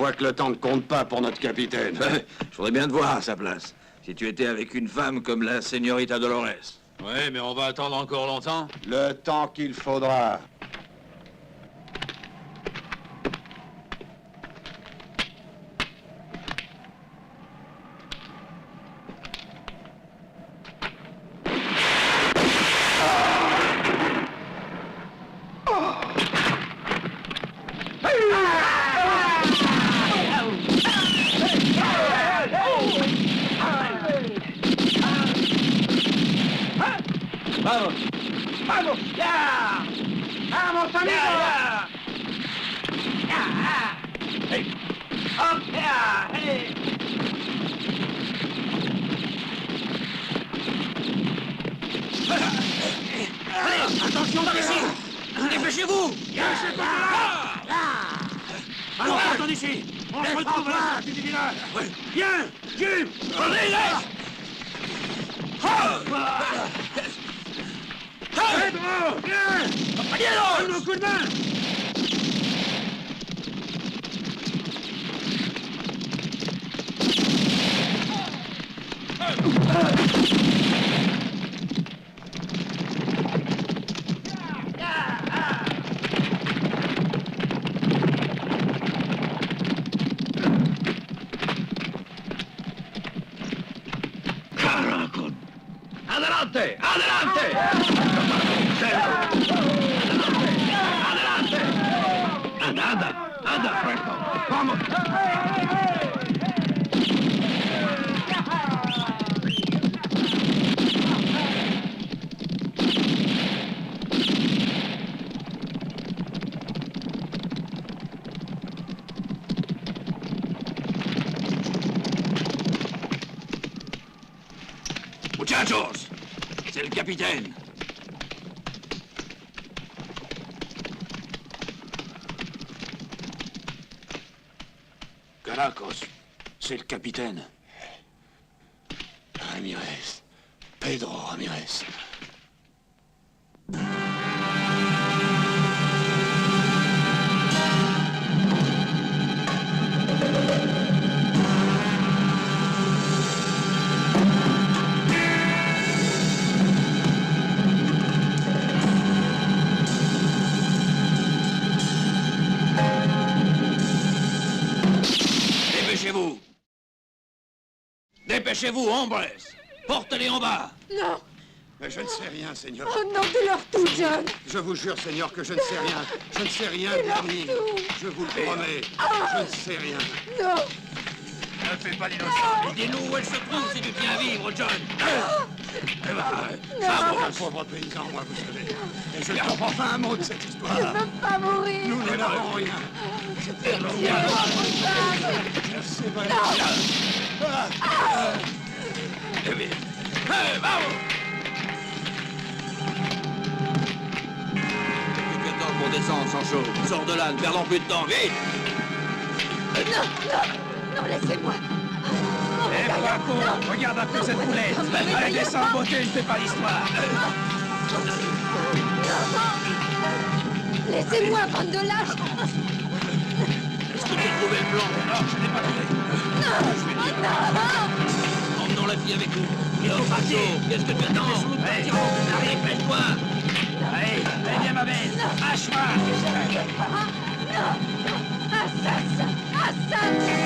voit que le temps ne compte pas pour notre capitaine. Je voudrais bien te voir à sa place. Si tu étais avec une femme comme la señorita Dolores. Ouais, mais on va attendre encore longtemps. Le temps qu'il faudra. ¡Vamos! ¡Vamos! ¡Ya! ¡Vamos, amigos! ¡Ya! ¡Hey! ¡Hop! ¡Ya! ¡Hey! Allez, attention par ici. Dépêchez-vous. Alors, partons d'ici! On se retrouve à la sortie du village! Viens! Jim! Pedro! Viens! Donne-nous un coup de main! Adelante, adelante. Adelante. Anda, Franco. Vamos. Muchachos, c'est le capitaine. Caracos, c'est le capitaine. Ramirez. Pedro Ramirez. Dépêchez-vous. Dépêchez-vous, hombres. Portez-les en bas. Non! Mais je ne sais rien, Seigneur. Oh non, dis-leur tout, John! Je vous jure, Seigneur, que je ne sais rien. Je ne sais rien, Dis-leur dernier. tout. Je vous le promets. Je ne sais rien. Non! Ne fais pas l'innocent. Dis-nous où elle se trouve si tu tiens à vivre, John. Eh ben, Un pauvre paysan, moi, vous savez. Et je ne comprends pas un mot de cette Je histoire. veux pas mourir! Nous n'avons rien. Pitié, mon frère! Je sais pas. Eh bien, vamos. Plus que temps pour descendre, Sancho. Sors de là, ne perdons plus de temps, vite. Non, laissez-moi! Eh, Franco, regarde un peu cette poulette! Allez, descends en beauté, ne fais pas l'histoire! Laissez-moi, bande de lâches! Est-ce que tu as trouvé le plan? Non, je n'ai pas trouvé. Emmenons la fille avec nous. Oh, Sancho, qu'est-ce que tu attends? Allez, Dépêche-toi. allez, viens ma belle! Hache-moi! Assassin! Assassin!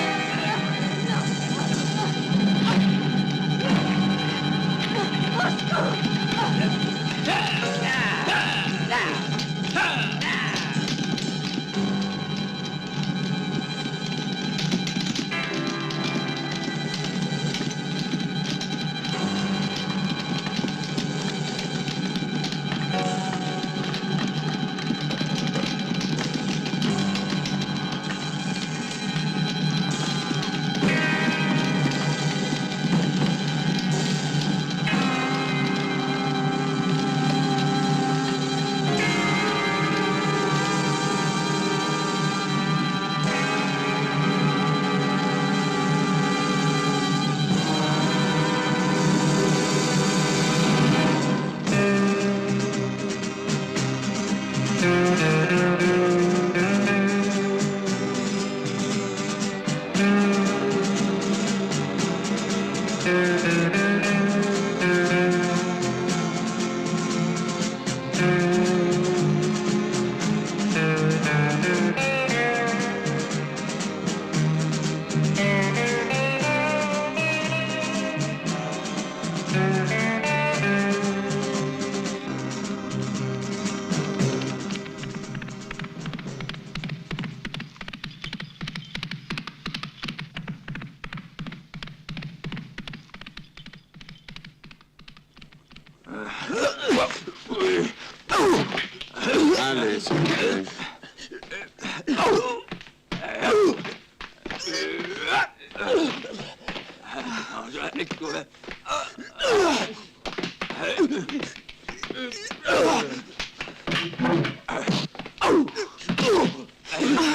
Allez, s'il vous plaît.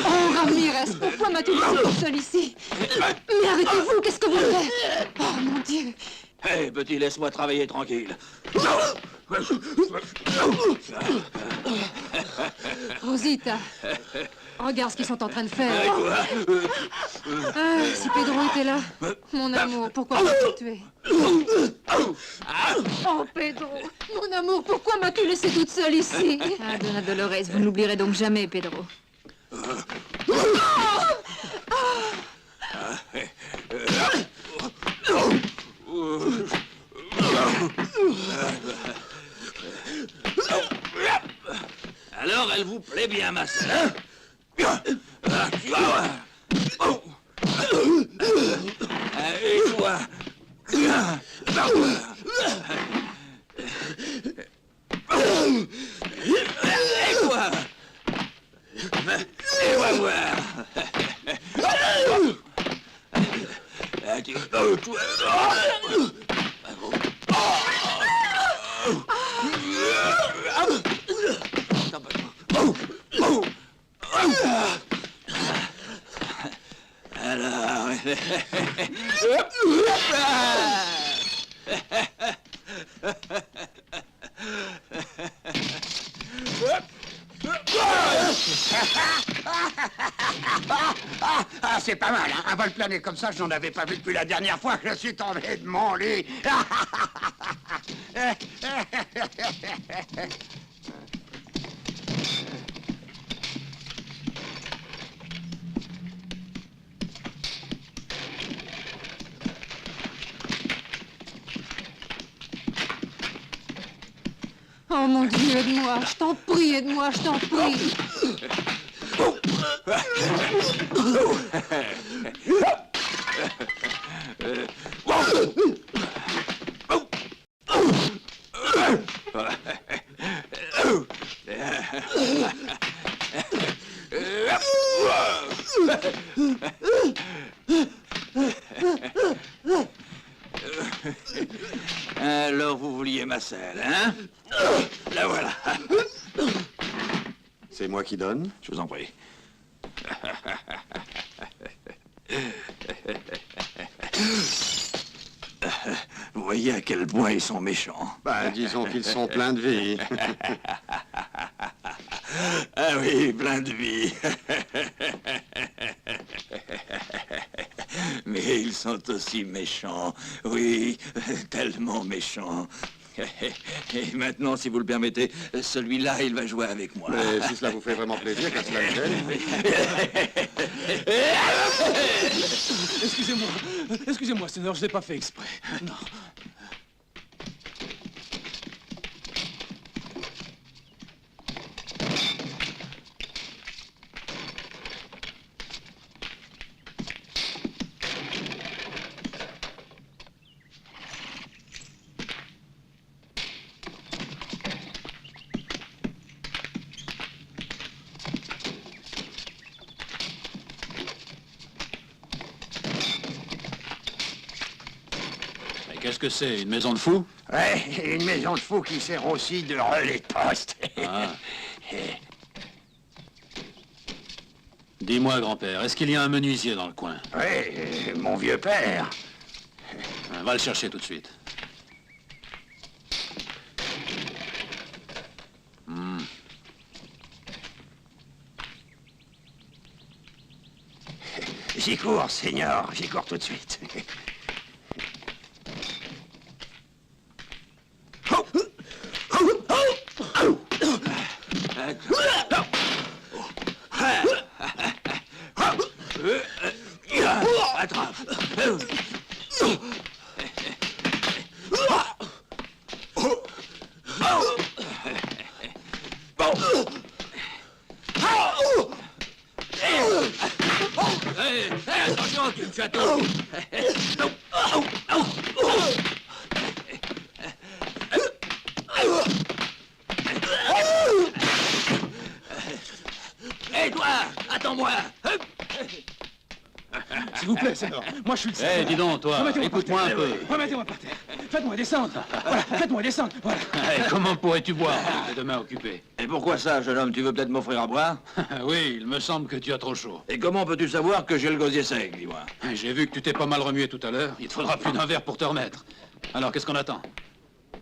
Oh, Ramirez, pourquoi m'as-tu laissé tout seul ici? Mais arrêtez-vous, qu'est-ce que vous faites? Oh, mon Dieu! Hé, petit, laisse-moi travailler tranquille. Rosita, regarde ce qu'ils sont en train de faire. Ah, si Pedro était là. Mon amour, pourquoi m'as-tu tué? Oh, Pedro, mon amour, pourquoi m'as-tu laissé toute seule ici? Ah, Donna Dolores, vous n'oublierez donc jamais, Pedro. Alors, elle vous plaît bien, ma sœur, hein? Et toi? Et quoi? Et va voir. Alors... Ah, c'est pas mal, hein? Un vol plané comme ça, je n'en avais pas vu depuis la dernière fois que je suis tombé de mon lit. Oh, mon Dieu, aide-moi, je t'en prie, aide-moi, je t'en prie. Alors, vous vouliez ma selle, hein? La voilà. C'est moi qui donne? Je vous en prie. Vous voyez à quel point ils sont méchants. Ben, disons qu'ils sont pleins de vie. Ah oui, plein de vie. Mais ils sont aussi méchants. Oui, tellement méchants. Et maintenant, si vous le permettez, celui-là, il va jouer avec moi. Mais si cela vous fait vraiment plaisir, qu'à cela me gêne. Excusez-moi, Seigneur, je l'ai pas fait exprès. Non. Qu'est-ce que c'est, une maison de fous? Ouais, une maison de fous qui sert aussi de relais de poste. Ah. Dis-moi, grand-père, est-ce qu'il y a un menuisier dans le coin? Oui, mon vieux père. Va le chercher tout de suite. J'y cours, Seigneur, j'y cours tout de suite. Attrape. Attention, tu me chatouilles. sans moi. Hop. S'il vous plaît, Seigneur. Moi, je suis le Eh, Seigneur. dis donc, toi, Remettez-moi écoute-moi par un terre. peu. Remettez-moi par terre. Faites-moi descendre. Voilà, faites-moi descendre. Voilà. Eh, comment pourrais-tu boire les deux mains occupées? Et pourquoi ça, jeune homme? Tu veux peut-être m'offrir à boire? Oui, il me semble que tu as trop chaud. Et comment peux-tu savoir que j'ai le gosier sec, dis-moi? J'ai vu que tu t'es pas mal remué tout à l'heure. Il te faudra plus d'un verre pour te remettre. Alors, qu'est-ce qu'on attend?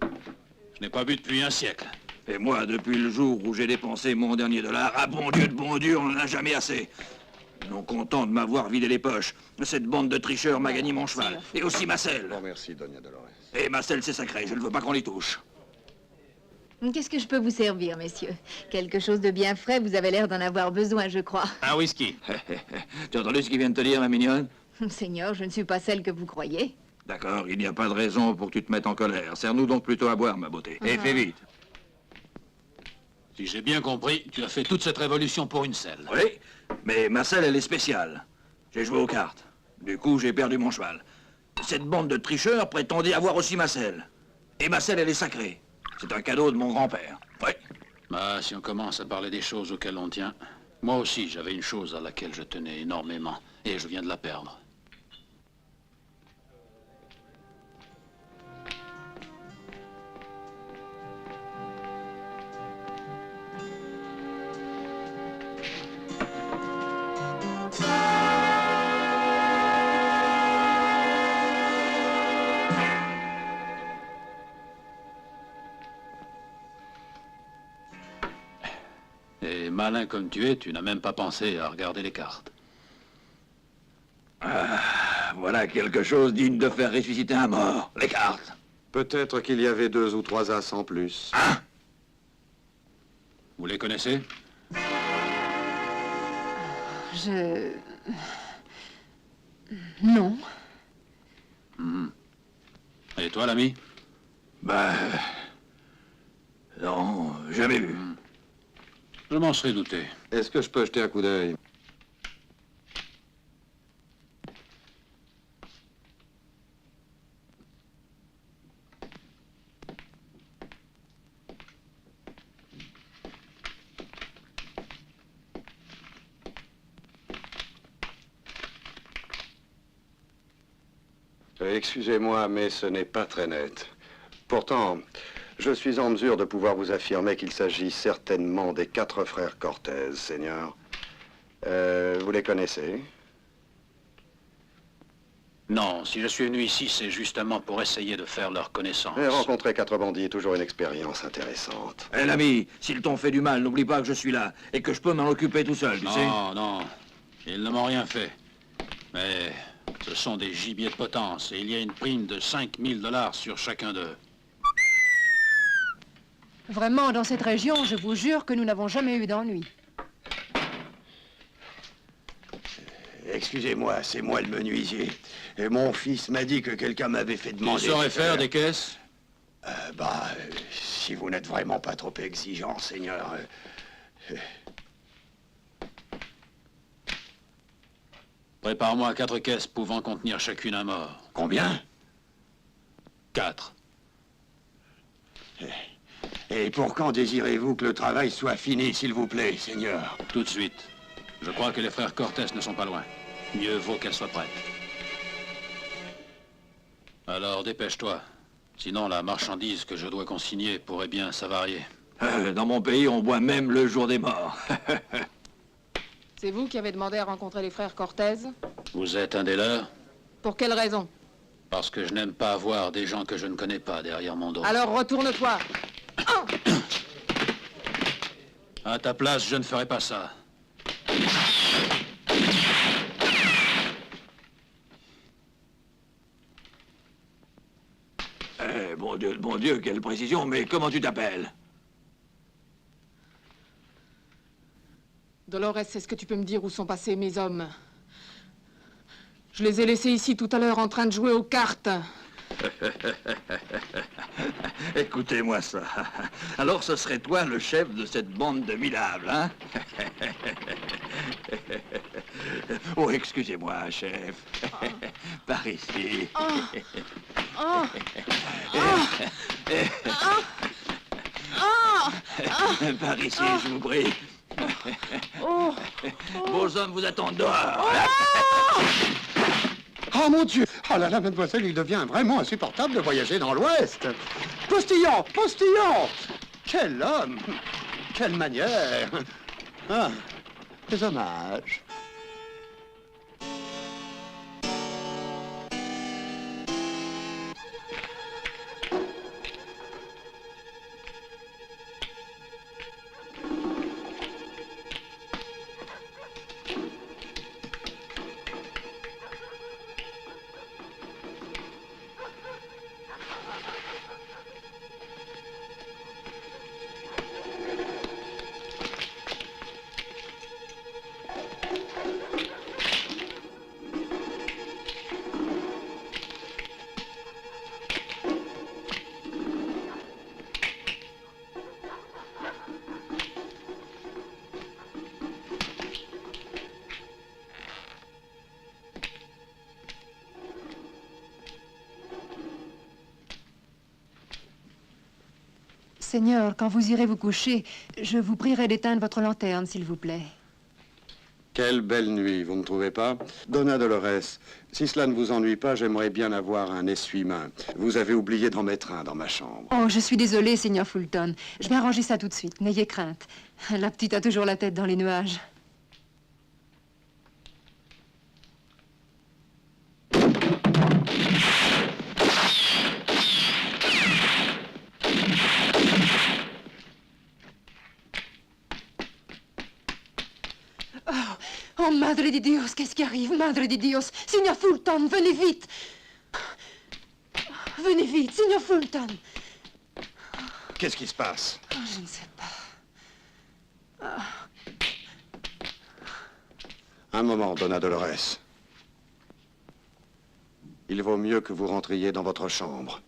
Je n'ai pas bu depuis un siècle. Et moi, depuis le jour où j'ai dépensé mon dernier dollar, ah bon Dieu, on n'en a jamais assez. Non content de m'avoir vidé les poches, cette bande de tricheurs m'a gagné mon cheval. Et aussi ma selle. Bon, merci, Doña Dolores. Et ma selle, c'est sacré, je ne veux pas qu'on les touche. Qu'est-ce que je peux vous servir, messieurs? Quelque chose de bien frais, vous avez l'air d'en avoir besoin, je crois. Un whisky. Tu as entendu ce qu'il vient de te dire, ma mignonne? Seigneur, je ne suis pas celle que vous croyez. D'accord, il n'y a pas de raison pour que tu te mettes en colère. Serre-nous donc plutôt à boire, ma beauté. Et fais vite. Si j'ai bien compris, tu as fait toute cette révolution pour une selle. Oui, mais ma selle, elle est spéciale. J'ai joué aux cartes. Du coup, j'ai perdu mon cheval. Cette bande de tricheurs prétendait avoir aussi ma selle. Et ma selle, elle est sacrée. C'est un cadeau de mon grand-père. Oui. Bah, si on commence à parler des choses auxquelles on tient... Moi aussi, j'avais une chose à laquelle je tenais énormément. Et je viens de la perdre. Et malin comme tu es, tu n'as même pas pensé à regarder les cartes. Voilà quelque chose digne de faire ressusciter un mort. Les cartes. Peut-être qu'il y avait 2 ou 3 as en plus. Vous les connaissez? Non. Et toi, l'ami? Ben... Non, jamais vu. Je m'en serais douté. Est-ce que je peux jeter un coup d'œil? Excusez-moi, mais ce n'est pas très net. Pourtant, je suis en mesure de pouvoir vous affirmer qu'il s'agit certainement des 4 frères Cortez, Seigneur. Vous les connaissez? Non, si je suis venu ici, c'est justement pour essayer de faire leur connaissance. Et rencontrer 4 bandits est toujours une expérience intéressante. Eh, l'ami, s'ils t'ont fait du mal, n'oublie pas que je suis là et que je peux m'en occuper tout seul, tu sais. Non, non, ils ne m'ont rien fait. Mais ce sont des gibiers de potence et il y a une prime de 5000 $ sur chacun d'eux. Vraiment, dans cette région, je vous jure que nous n'avons jamais eu d'ennui. Excusez-moi, c'est moi le menuisier. Et mon fils m'a dit que quelqu'un m'avait fait Tu demander... saurais faire des caisses? Si vous n'êtes vraiment pas trop exigeant, Seigneur... Prépare-moi 4 caisses pouvant contenir chacune un mort. Combien? 4. Et pour quand désirez-vous que le travail soit fini, s'il vous plaît, Seigneur? Tout de suite. Je crois que les frères Cortés ne sont pas loin. Mieux vaut qu'elles soient prêtes. Alors dépêche-toi. Sinon, la marchandise que je dois consigner pourrait bien s'avarier. Dans mon pays, on boit même le jour des morts. C'est vous qui avez demandé à rencontrer les frères Cortez? Vous êtes un des leurs? Pour quelle raison? Parce que je n'aime pas avoir des gens que je ne connais pas derrière mon dos. Alors retourne-toi. À ta place, je ne ferai pas ça. Bon Dieu, quelle précision, mais comment tu t'appelles? Dolores, est-ce que tu peux me dire où sont passés mes hommes? Je les ai laissés ici tout à l'heure en train de jouer aux cartes. Écoutez-moi ça. Alors ce serait toi le chef de cette bande de minables, hein? Oh, excusez-moi, chef. Par ici. Par ici, je vous prie. Vos hommes vous attendent dehors. Oh mon Dieu! Oh là là, mademoiselle, il devient vraiment insupportable de voyager dans l'Ouest. Postillon! Postillon! Quel homme! Quelle manière! Ah, des hommages. Seigneur, quand vous irez vous coucher, je vous prierai d'éteindre votre lanterne, s'il vous plaît. Quelle belle nuit, vous ne trouvez pas? Donna Dolores, si cela ne vous ennuie pas, j'aimerais bien avoir un essuie-main. Vous avez oublié d'en mettre un dans ma chambre. Oh, je suis désolée, Seigneur Fulton. Je vais arranger ça tout de suite. N'ayez crainte. La petite a toujours la tête dans les nuages. Oh, Madre de Dios, qu'est-ce qui arrive? Madre de Dios! Signor Fulton, venez vite! Venez vite, Signor Fulton! Qu'est-ce qui se passe? Oh, je ne sais pas. Un moment, Donna Dolores. Il vaut mieux que vous rentriez dans votre chambre.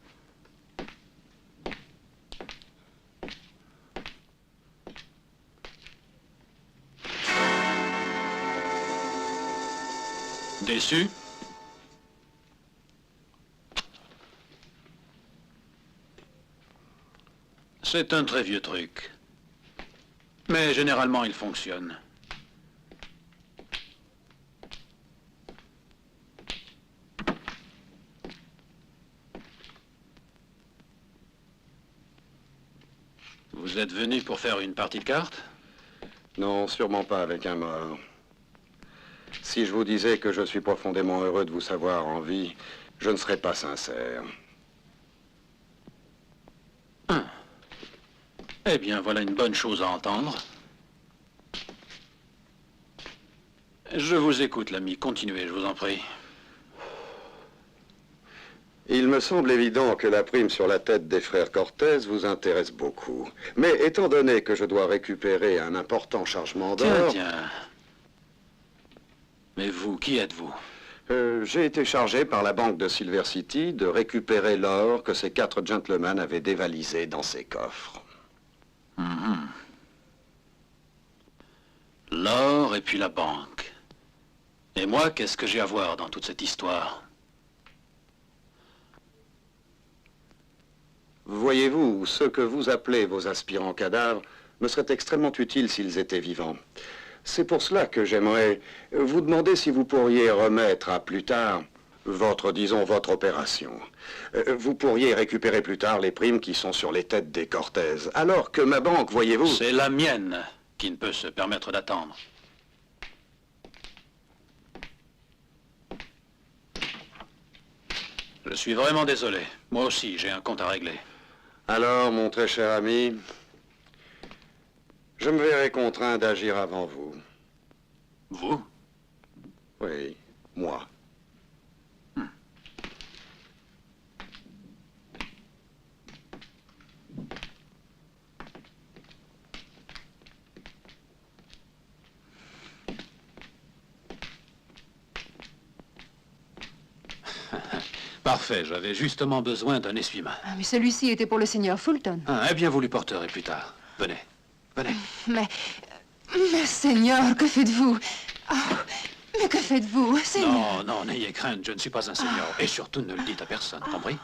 Déçu? C'est un très vieux truc. Mais généralement, il fonctionne. Vous êtes venu pour faire une partie de cartes? Non, sûrement pas avec un mort. Si je vous disais que je suis profondément heureux de vous savoir en vie, je ne serais pas sincère. Eh bien, voilà une bonne chose à entendre. Je vous écoute, l'ami. Continuez, je vous en prie. Il me semble évident que la prime sur la tête des frères Cortez vous intéresse beaucoup. Mais étant donné que je dois récupérer un important chargement d'or... Tiens. Mais vous, qui êtes-vous? J'ai été chargé par la banque de Silver City de récupérer l'or que ces 4 gentlemen avaient dévalisé dans ces coffres. L'or et puis la banque. Et moi, qu'est-ce que j'ai à voir dans toute cette histoire? Voyez-vous, ce que vous appelez vos aspirants cadavres me seraient extrêmement utiles s'ils étaient vivants. C'est pour cela que j'aimerais vous demander si vous pourriez remettre à plus tard votre opération. Vous pourriez récupérer plus tard les primes qui sont sur les têtes des Cortez. Alors que ma banque, voyez-vous... C'est la mienne qui ne peut se permettre d'attendre. Je suis vraiment désolé. Moi aussi, j'ai un compte à régler. Alors, mon très cher ami, je me verrai contraint d'agir avant vous. Vous? Oui, moi. Parfait, j'avais justement besoin d'un essuie-main. Ah, mais celui-ci était pour le Seigneur Fulton. Ah, eh bien, vous lui porterez plus tard. Venez, venez. Mais Seigneur, que faites-vous? Oh, mais que faites-vous, Seigneur? Non, non, n'ayez crainte, je ne suis pas un seigneur. Et surtout, ne le dites à personne, compris?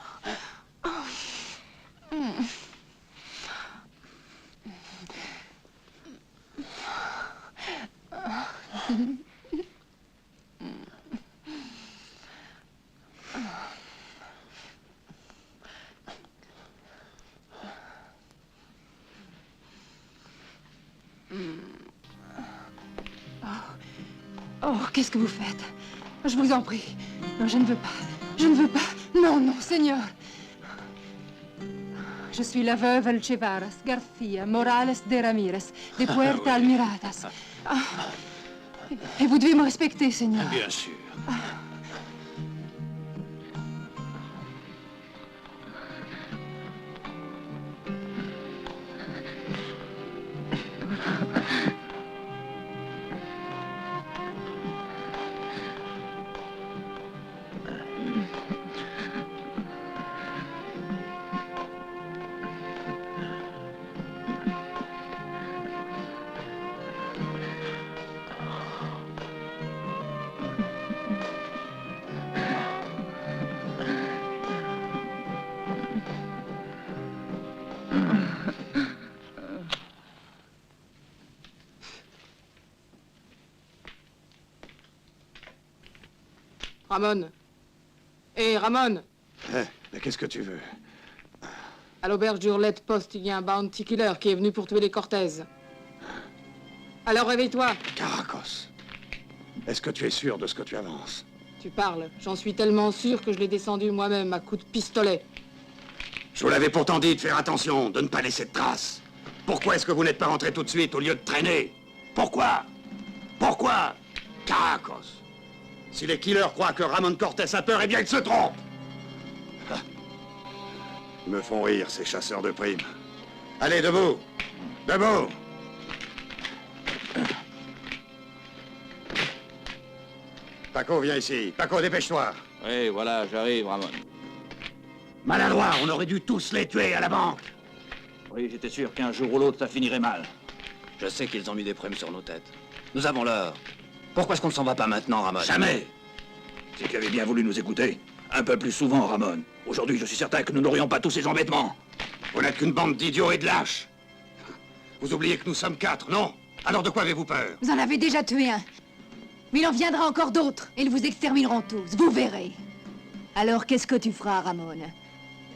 Oh, qu'est-ce que vous faites? Je vous en prie. Non, je ne veux pas. Je ne veux pas. Non, non, Seigneur. Je suis la veuve Alcevaras Garcia Morales de Ramirez, de Puerta Almiradas. Ah. Et vous devez me respecter, Seigneur. Bien sûr. Ramon. Hé, Ramon. Mais qu'est-ce que tu veux? À l'auberge d'Hurlette Post, il y a un bounty killer qui est venu pour tuer les Cortez. Alors réveille-toi. Caracos. Est-ce que tu es sûr de ce que tu avances? Tu parles. J'en suis tellement sûr que je l'ai descendu moi-même à coups de pistolet. Je vous l'avais pourtant dit de faire attention, de ne pas laisser de traces. Pourquoi est-ce que vous n'êtes pas rentré tout de suite au lieu de traîner? Pourquoi? Pourquoi? Caracos. Si les killers croient que Ramon Cortés a peur, eh bien ils se trompent. Ah. Ils me font rire, ces chasseurs de primes. Allez, debout. Debout. Paco, viens ici. Paco, dépêche-toi. Oui, voilà, j'arrive, Ramon. Maladroit, on aurait dû tous les tuer à la banque. Oui, j'étais sûr qu'un jour ou l'autre, ça finirait mal. Je sais qu'ils ont mis des primes sur nos têtes. Nous avons l'heure. Pourquoi est-ce qu'on ne s'en va pas maintenant, Ramon? Jamais. Si tu avais bien voulu nous écouter, un peu plus souvent, Ramon. Aujourd'hui, je suis certain que nous n'aurions pas tous ces embêtements. Vous n'êtes qu'une bande d'idiots et de lâches. Vous oubliez que nous sommes 4, non? Alors de quoi avez-vous peur? Vous en avez déjà tué un. Mais il en viendra encore d'autres, et ils vous extermineront tous, vous verrez. Alors qu'est-ce que tu feras, Ramon?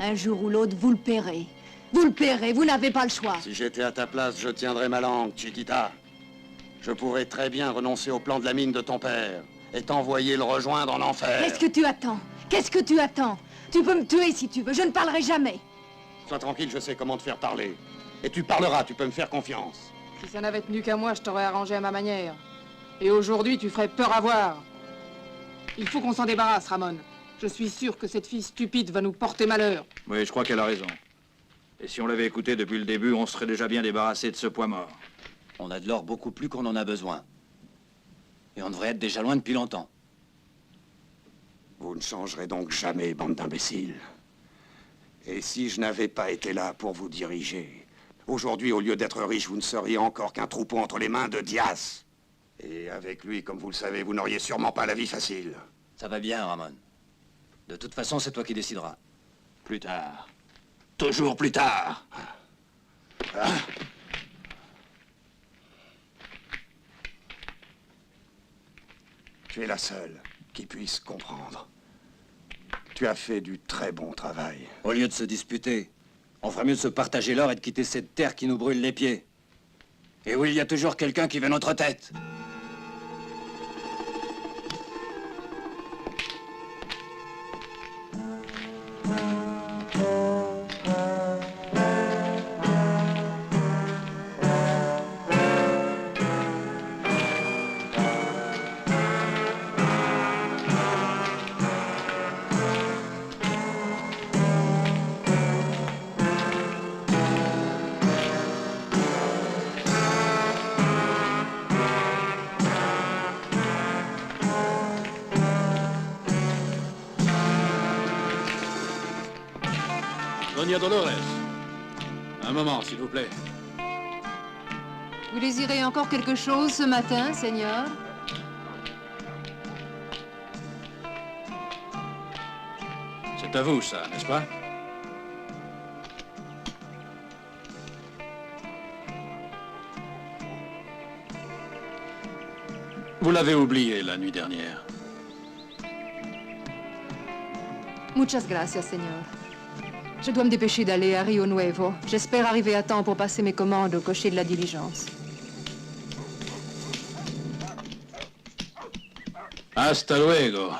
Un jour ou l'autre, vous le paierez. Vous le paierez, vous n'avez pas le choix. Si j'étais à ta place, je tiendrais ma langue, Chiquita. Je pourrais très bien renoncer au plan de la mine de ton père et t'envoyer le rejoindre en enfer. Qu'est-ce que tu attends? Qu'est-ce que tu attends? Tu peux me tuer si tu veux, je ne parlerai jamais. Sois tranquille, je sais comment te faire parler. Et tu parleras, tu peux me faire confiance. Si ça n'avait tenu qu'à moi, je t'aurais arrangé à ma manière. Et aujourd'hui, tu ferais peur à voir. Il faut qu'on s'en débarrasse, Ramon. Je suis sûr que cette fille stupide va nous porter malheur. Oui, je crois qu'elle a raison. Et si on l'avait écouté depuis le début, on serait déjà bien débarrassé de ce poids mort. On a de l'or beaucoup plus qu'on en a besoin. Et on devrait être déjà loin depuis longtemps. Vous ne changerez donc jamais, bande d'imbéciles. Et si je n'avais pas été là pour vous diriger, aujourd'hui, au lieu d'être riche, vous ne seriez encore qu'un troupeau entre les mains de Diaz. Et avec lui, comme vous le savez, vous n'auriez sûrement pas la vie facile. Ça va bien, Ramon. De toute façon, c'est toi qui décideras. Plus tard. Toujours plus tard. Ah. Tu es la seule qui puisse comprendre. Tu as fait du très bon travail. Au lieu de se disputer, on ferait mieux de se partager l'or et de quitter cette terre qui nous brûle les pieds. Et oui, il y a toujours quelqu'un qui veut notre tête. Doña Dolores. Un moment, s'il vous plaît. Vous désirez encore quelque chose ce matin, Seigneur? C'est à vous, ça, n'est-ce pas? Vous l'avez oublié la nuit dernière. Muchas gracias, Seigneur. Je dois me dépêcher d'aller à Rio Nuevo. J'espère arriver à temps pour passer mes commandes au cocher de la diligence. Hasta luego.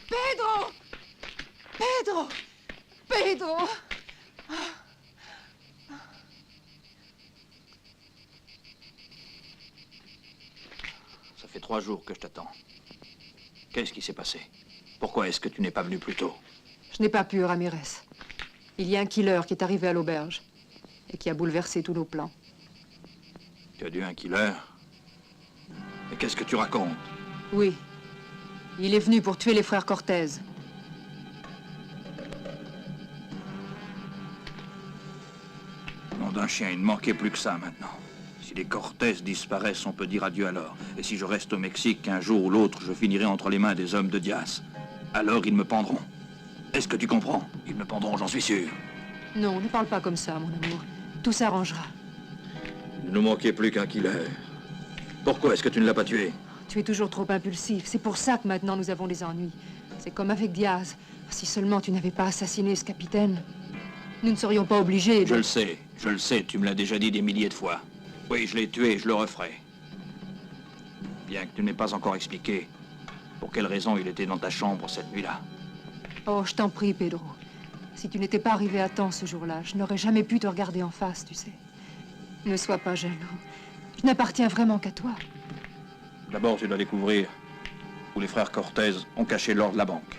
Pedro! Pedro! Pedro! Ça fait 3 jours que je t'attends. Qu'est-ce qui s'est passé? Pourquoi est-ce que tu n'es pas venu plus tôt? Je n'ai pas pu, Ramirez. Il y a un killer qui est arrivé à l'auberge et qui a bouleversé tous nos plans. Tu as dit un killer? Mais qu'est-ce que tu racontes? Oui. Il est venu pour tuer les frères Cortez. Nom d'un chien, il ne manquait plus que ça maintenant. Si les Cortez disparaissent, on peut dire adieu alors. Et si je reste au Mexique, un jour ou l'autre, je finirai entre les mains des hommes de Diaz. Alors ils me pendront. Est-ce que tu comprends? Ils me pendront, j'en suis sûr. Non, ne parle pas comme ça, mon amour. Tout s'arrangera. Il ne nous manquait plus qu'un killer. Pourquoi est-ce que tu ne l'as pas tué? Tu es toujours trop impulsif. C'est pour ça que maintenant nous avons des ennuis. C'est comme avec Diaz. Si seulement tu n'avais pas assassiné ce capitaine, nous ne serions pas obligés de... Je le sais, tu me l'as déjà dit des milliers de fois. Oui, je l'ai tué, je le referai. Bien que tu n'aies pas encore expliqué pour quelle raison il était dans ta chambre cette nuit-là. Oh, je t'en prie, Pedro. Si tu n'étais pas arrivé à temps ce jour-là, je n'aurais jamais pu te regarder en face, tu sais. Ne sois pas jaloux. Je n'appartiens vraiment qu'à toi. D'abord, tu dois découvrir où les frères Cortez ont caché l'or de la banque.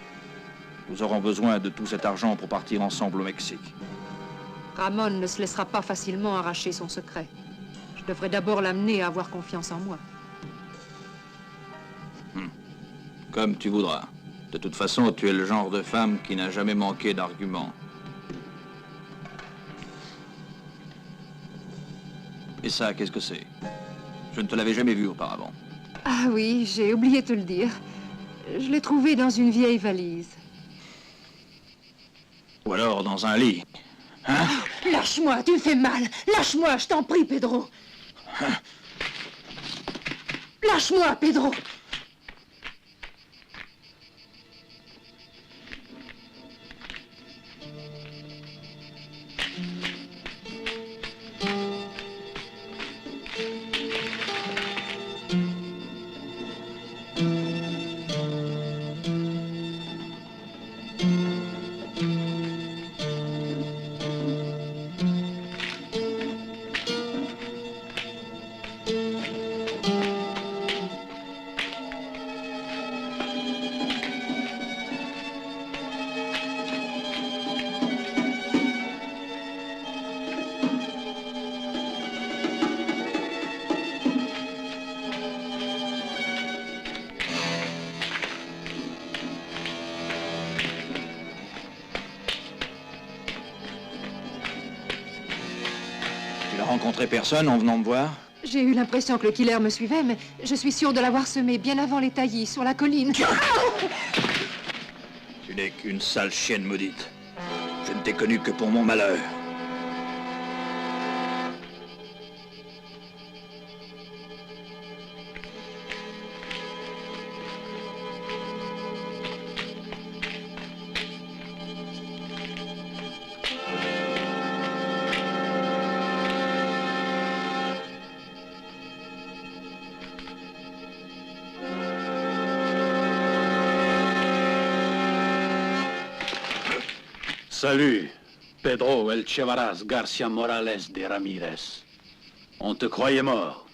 Nous aurons besoin de tout cet argent pour partir ensemble au Mexique. Ramon ne se laissera pas facilement arracher son secret. Je devrais d'abord l'amener à avoir confiance en moi. Comme tu voudras. De toute façon, tu es le genre de femme qui n'a jamais manqué d'arguments. Et ça, qu'est-ce que c'est? Je ne te l'avais jamais vu auparavant. Ah oui, j'ai oublié de te le dire. Je l'ai trouvé dans une vieille valise. Ou alors dans un lit. Hein? Lâche-moi, tu me fais mal. Lâche-moi, je t'en prie, Pedro. Lâche-moi, Pedro! Tu n'as rencontré personne en venant me voir? J'ai eu l'impression que le killer me suivait, mais je suis sûre de l'avoir semé bien avant les taillis, sur la colline. Tu n'es qu'une sale chienne maudite. Je ne t'ai connu que pour mon malheur. Salut, Pedro El Chevaras Garcia Morales de Ramirez. On te croyait mort.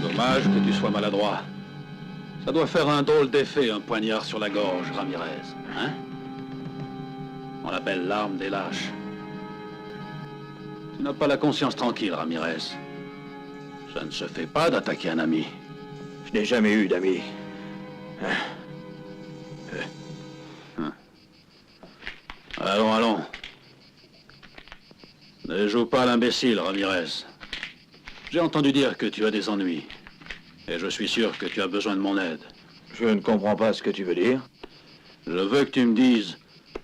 Dommage que tu sois maladroit. Ça doit faire un drôle d'effet, un poignard sur la gorge, Ramirez. Hein? On l'appelle l'arme des lâches. Tu n'as pas la conscience tranquille, Ramirez. Ça ne se fait pas d'attaquer un ami. Je n'ai jamais eu d'amis. Allons, allons. Ne joue pas à l'imbécile, Ramirez. J'ai entendu dire que tu as des ennuis. Et je suis sûr que tu as besoin de mon aide. Je ne comprends pas ce que tu veux dire. Je veux que tu me dises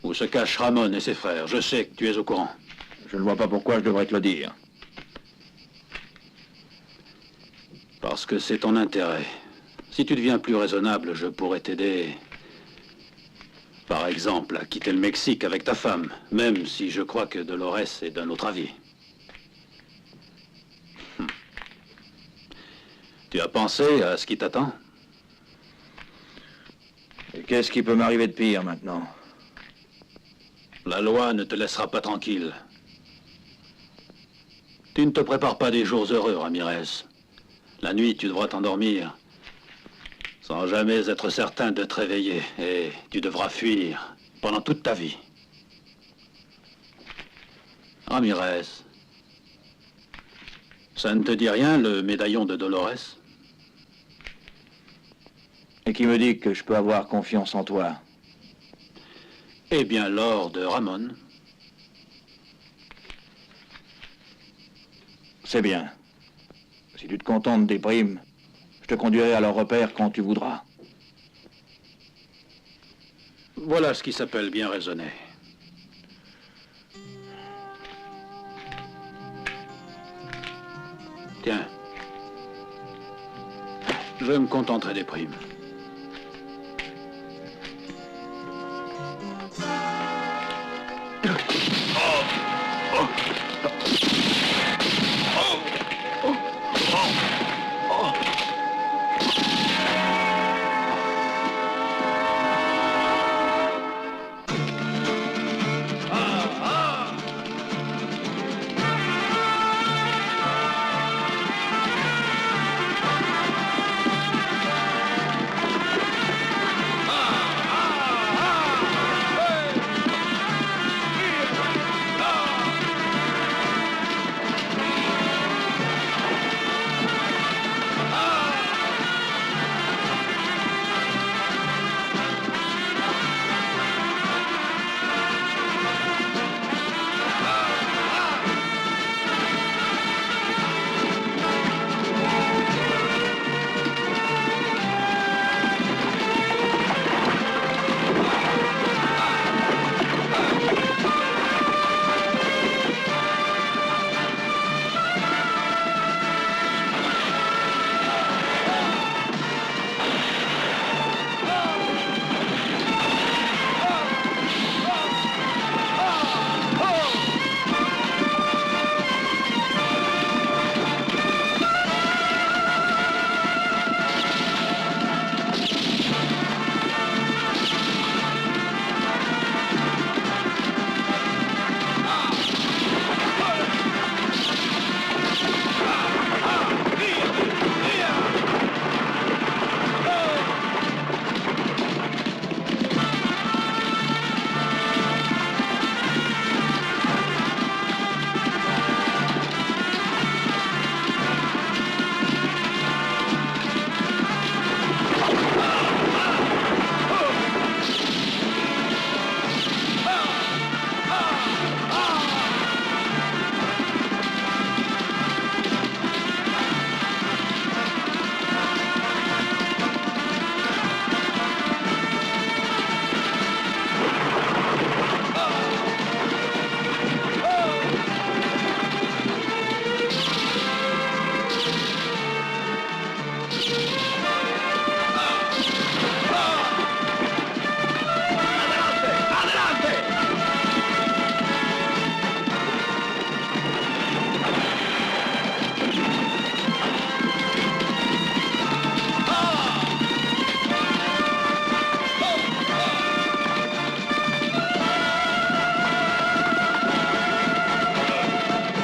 où se cachent Ramon et ses frères. Je sais que tu es au courant. Je ne vois pas pourquoi je devrais te le dire. Parce que c'est ton intérêt. Si tu deviens plus raisonnable, je pourrais t'aider. Par exemple, à quitter le Mexique avec ta femme, même si je crois que Dolores est d'un autre avis. Tu as pensé à ce qui t'attend? Et qu'est-ce qui peut m'arriver de pire maintenant? La loi ne te laissera pas tranquille. Tu ne te prépares pas des jours heureux, Ramirez. La nuit, tu devras t'endormir sans jamais être certain de te réveiller. Et tu devras fuir pendant toute ta vie. Ramirez, ça ne te dit rien, le médaillon de Dolores? Et qui me dit que je peux avoir confiance en toi? Eh bien, l'or de Ramon. C'est bien. Si tu te contentes des primes, je te conduirai à leur repère quand tu voudras. Voilà ce qui s'appelle bien raisonner. Tiens. Je me contenterai des primes.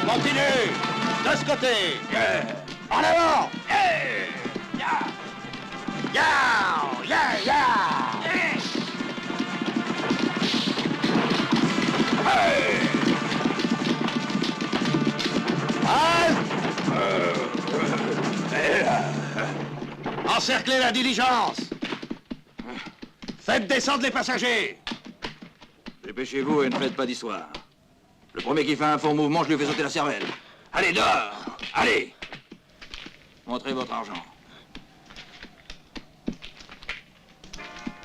Continue! De ce côté! En avant! Encerclez la diligence! Faites descendre les passagers! Dépêchez-vous et ne faites pas d'histoire. Le premier qui fait un faux mouvement, je lui fais sauter la cervelle. Allez, dehors! Allez! Montrez votre argent.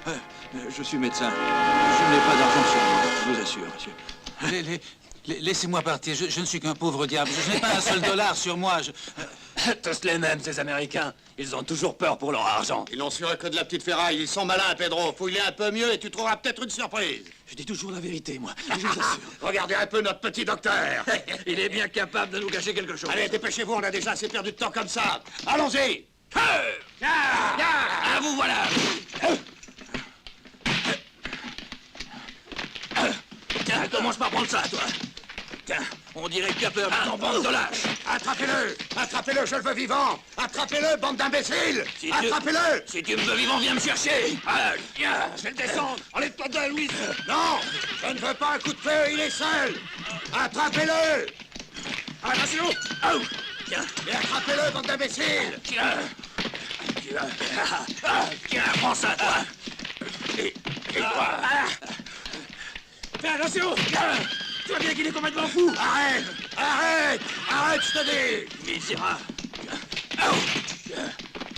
Je suis médecin. Je n'ai pas d'argent sur moi, je vous assure, monsieur. Laissez-moi partir, je ne suis qu'un pauvre diable. Je n'ai pas un seul dollar sur moi. Tous les mêmes, ces Américains. Ils ont toujours peur pour leur argent. Ils n'ont sur que de la petite ferraille. Ils sont malins, Pedro. Fouille-les un peu mieux et tu trouveras peut-être une surprise. Je dis toujours la vérité, moi. Je vous assure. Regardez un peu notre petit docteur. Il est bien capable de nous cacher quelque chose. Allez, dépêchez-vous, on a déjà assez perdu de temps comme ça. Allons-y. Ah, vous voilà! Tiens, commence par prendre ça, toi. Tiens, on dirait que tu as peur de ton bande de lâches. Attrapez-le. Attrapez-le, je le veux vivant. Attrapez-le, bande d'imbéciles. Attrapez-le. Si tu me veux vivant, viens me chercher. Ah, tiens, je vais le descendre. Enlève-toi de là, Louis. Non, je ne veux pas un coup de feu, il est seul. Attrapez-le. Attention. Oh, tiens. Et attrapez-le, bande d'imbéciles. Tiens. Tiens, prends ça, toi. Et toi. Fais attention. Tu vois bien qu'il est complètement fou. Arrête. Arrête! Arrête, je te dis! Misérable!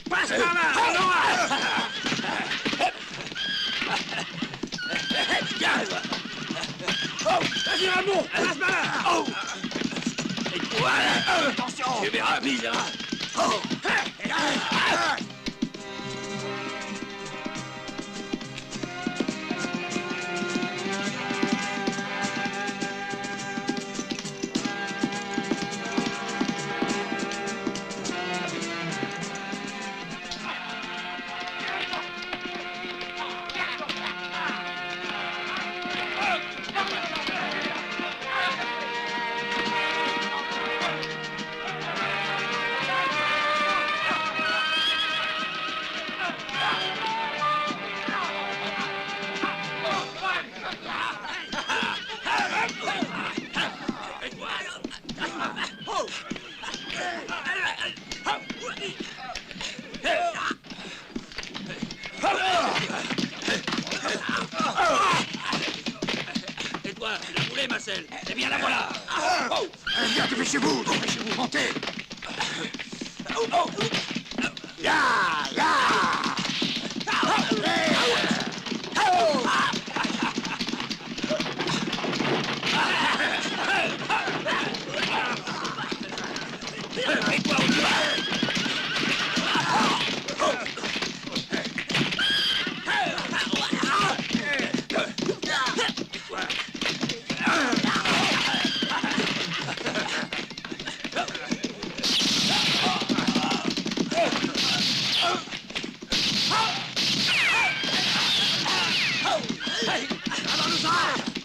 Passe par là! Oh! Vas-y, Ramon! Passe par là! Oh! Et voilà! Attention! Tu verras, misérable! Oh! Et toi, tu l'as roulé, Marcel? Eh bien, la voilà! Bien, dépêchez-vous, montez. Ya, ya. Et toi, où tu vas?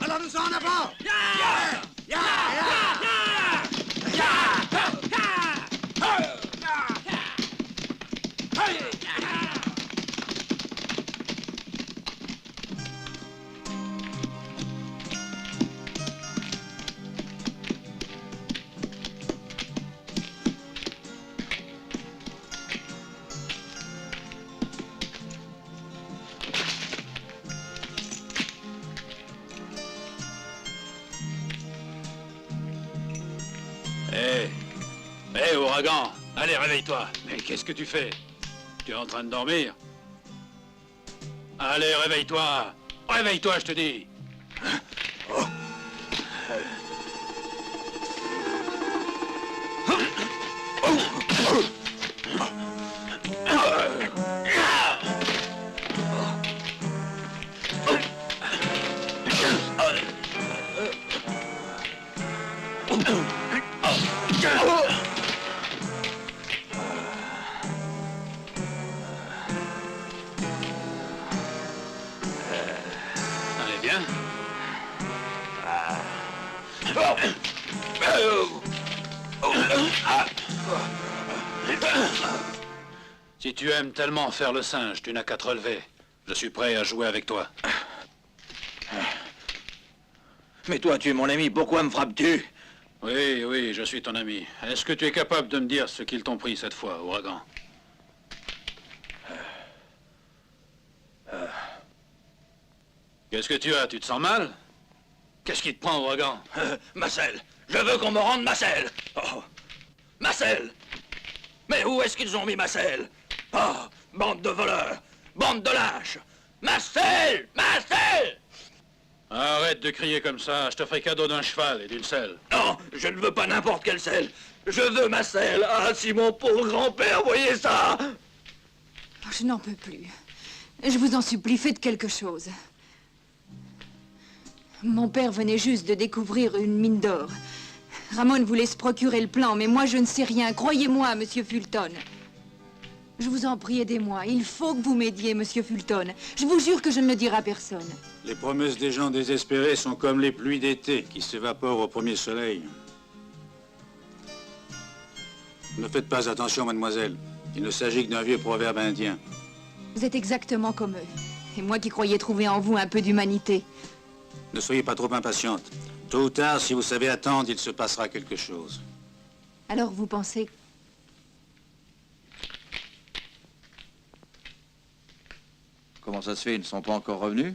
Allons-nous en avant. Hé, ouragan, allez, réveille-toi. Mais qu'est-ce que tu fais? Tu es en train de dormir? Allez, réveille-toi. Réveille-toi, je te dis. Allez, bien. Si tu aimes tellement faire le singe, tu n'as qu'à te relever. Je suis prêt à jouer avec toi. Mais toi, tu es mon ami, pourquoi me frappes-tu? Oui, oui, je suis ton ami. Est-ce que tu es capable de me dire ce qu'ils t'ont pris cette fois, ouragan? Qu'est-ce que tu as? Tu te sens mal? Qu'est-ce qui te prend, ouragan? Marcel, je veux qu'on me rende Marcel. Oh. Marcel! Mais où est-ce qu'ils ont mis Marcel? Oh, bande de voleurs, bande de lâches! Marcel! Marcel! Arrête de crier comme ça, je te ferai cadeau d'un cheval et d'une selle. Non, je ne veux pas n'importe quelle selle. Je veux ma selle. Ah, si mon pauvre grand-père voyait ça! Oh, je n'en peux plus. Je vous en supplie, faites quelque chose. Mon père venait juste de découvrir une mine d'or. Ramon voulait se procurer le plan, mais moi je ne sais rien. Croyez-moi, monsieur Fulton. Je vous en prie, aidez-moi. Il faut que vous m'aidiez, monsieur Fulton. Je vous jure que je ne le dirai à personne. Les promesses des gens désespérés sont comme les pluies d'été qui s'évaporent au premier soleil. Ne faites pas attention, mademoiselle. Il ne s'agit que d'un vieux proverbe indien. Vous êtes exactement comme eux. Et moi qui croyais trouver en vous un peu d'humanité. Ne soyez pas trop impatiente. Tôt ou tard, si vous savez attendre, il se passera quelque chose. Alors vous pensez... Comment ça se fait? Ils ne sont pas encore revenus?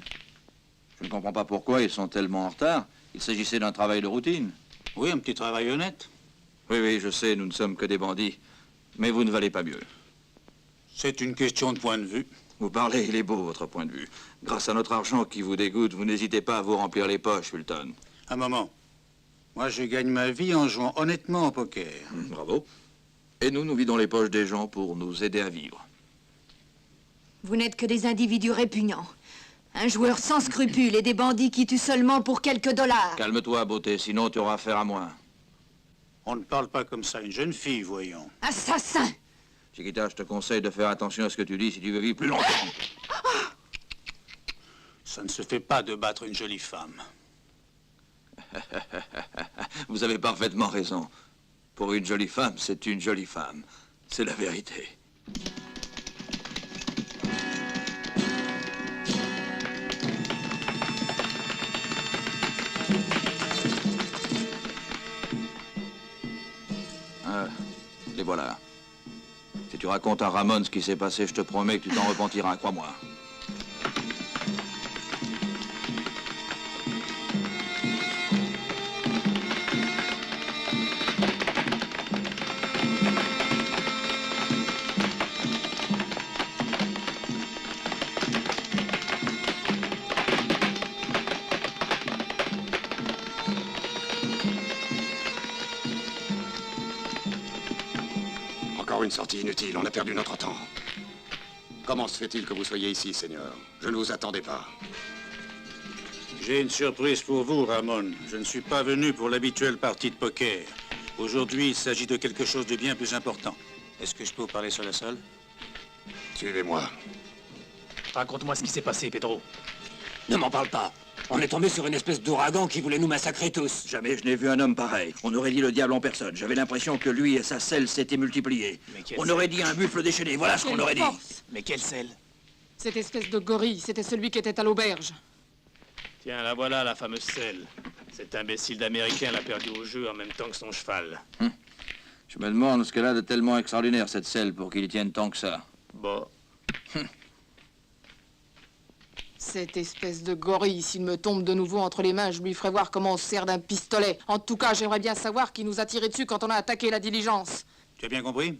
Je ne comprends pas pourquoi ils sont tellement en retard. Il s'agissait d'un travail de routine. Oui, un petit travail honnête. Oui, oui, je sais, nous ne sommes que des bandits. Mais vous ne valez pas mieux. C'est une question de point de vue. Vous parlez, il est beau, votre point de vue. Grâce à notre argent qui vous dégoûte, vous n'hésitez pas à vous remplir les poches, Fulton. Un moment. Moi, je gagne ma vie en jouant honnêtement au poker. Bravo. Et nous vidons les poches des gens pour nous aider à vivre. Vous n'êtes que des individus répugnants. Un joueur sans scrupules et des bandits qui tuent seulement pour quelques dollars. Calme-toi, beauté, sinon tu auras affaire à moi. On ne parle pas comme ça à une jeune fille, voyons. Assassin! Chiquita, je te conseille de faire attention à ce que tu dis si tu veux vivre plus longtemps. Ça ne se fait pas de battre une jolie femme. Vous avez parfaitement raison. Pour une jolie femme, c'est une jolie femme. C'est la vérité. Les voilà. Si tu racontes à Ramon ce qui s'est passé, je te promets que tu t'en repentiras, crois-moi. Encore une sortie inutile, on a perdu notre temps. Comment se fait-il que vous soyez ici, Seigneur? Je ne vous attendais pas. J'ai une surprise pour vous, Ramon. Je ne suis pas venu pour l'habituelle partie de poker. Aujourd'hui, il s'agit de quelque chose de bien plus important. Est-ce que je peux vous parler seul à seul? Suivez-moi. Raconte-moi ce qui s'est passé, Pedro. Ne m'en parle pas. On est tombé sur une espèce d'ouragan qui voulait nous massacrer tous. Jamais je n'ai vu un homme pareil. On aurait dit le diable en personne. J'avais l'impression que lui et sa selle s'étaient multipliés. On aurait dit un buffle déchaîné. Voilà ce qu'on aurait dit. Mais quelle selle? Cette espèce de gorille, c'était celui qui était à l'auberge. Tiens, la voilà, la fameuse selle. Cet imbécile d'Américain l'a perdu au jeu en même temps que son cheval. Je me demande ce qu'elle a de tellement extraordinaire, cette selle, pour qu'il y tienne tant que ça. Bon. Cette espèce de gorille, s'il me tombe de nouveau entre les mains, je lui ferai voir comment on se sert d'un pistolet. En tout cas, j'aimerais bien savoir qui nous a tiré dessus quand on a attaqué la diligence. Tu as bien compris?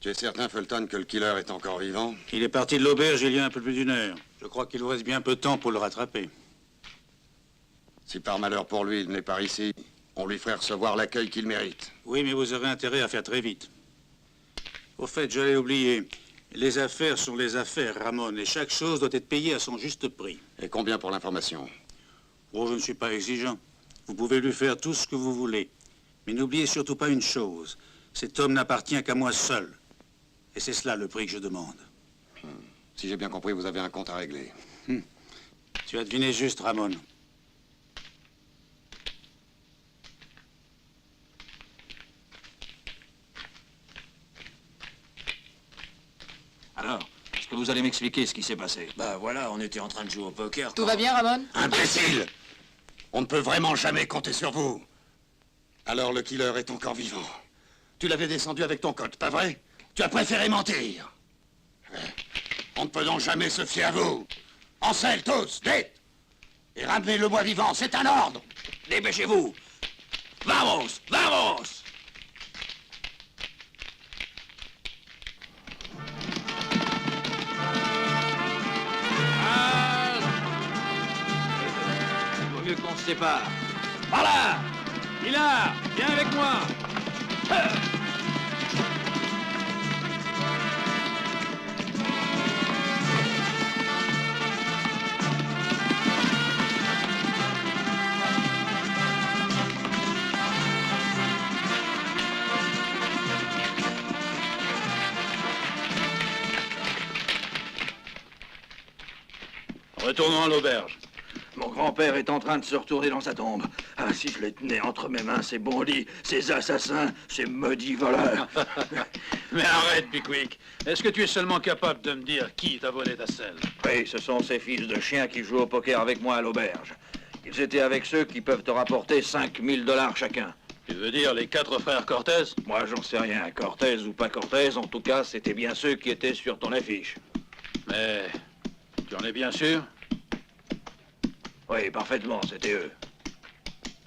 Tu es certain, Fulton, que le killer est encore vivant? Il est parti de l'auberge il y a un peu plus d'une heure. Je crois qu'il vous reste bien peu de temps pour le rattraper. Si par malheur pour lui, il n'est pas ici, on lui ferait recevoir l'accueil qu'il mérite. Oui, mais vous aurez intérêt à faire très vite. Au fait, j'allais oublier. Les affaires sont les affaires, Ramon, et chaque chose doit être payée à son juste prix. Et combien pour l'information? Oh, je ne suis pas exigeant. Vous pouvez lui faire tout ce que vous voulez. Mais n'oubliez surtout pas une chose. Cet homme n'appartient qu'à moi seul. Et c'est cela le prix que je demande. Si j'ai bien compris, vous avez un compte à régler. Tu as deviné juste, Ramon. Alors, est-ce que vous allez m'expliquer ce qui s'est passé? Bah voilà, on était en train de jouer au poker. Tout va bien, Ramon? Imbécile! On ne peut vraiment jamais compter sur vous. Alors le killer est encore vivant. Tu l'avais descendu avec ton code, pas vrai? Tu as préféré mentir. On ne peut donc jamais se fier à vous. En selle, tous, vite! Et ramenez-le-moi vivant, c'est un ordre! Dépêchez-vous! Vamos! Vamos! Il vaut mieux qu'on se sépare. Par là! Mila, viens avec moi! Retournons à l'auberge. Mon grand-père est en train de se retourner dans sa tombe. Ah, si je les tenais entre mes mains, ces bandits, ces assassins, ces maudits voleurs. Mais arrête, Pickwick. Est-ce que tu es seulement capable de me dire qui t'a volé ta selle? Oui, ce sont ces fils de chiens qui jouent au poker avec moi à l'auberge. Ils étaient avec ceux qui peuvent te rapporter 5000 $ chacun. Tu veux dire les 4 frères Cortez? Moi, j'en sais rien. Cortez ou pas Cortez, en tout cas, c'était bien ceux qui étaient sur ton affiche. Mais tu en es bien sûr? Oui, parfaitement, c'était eux.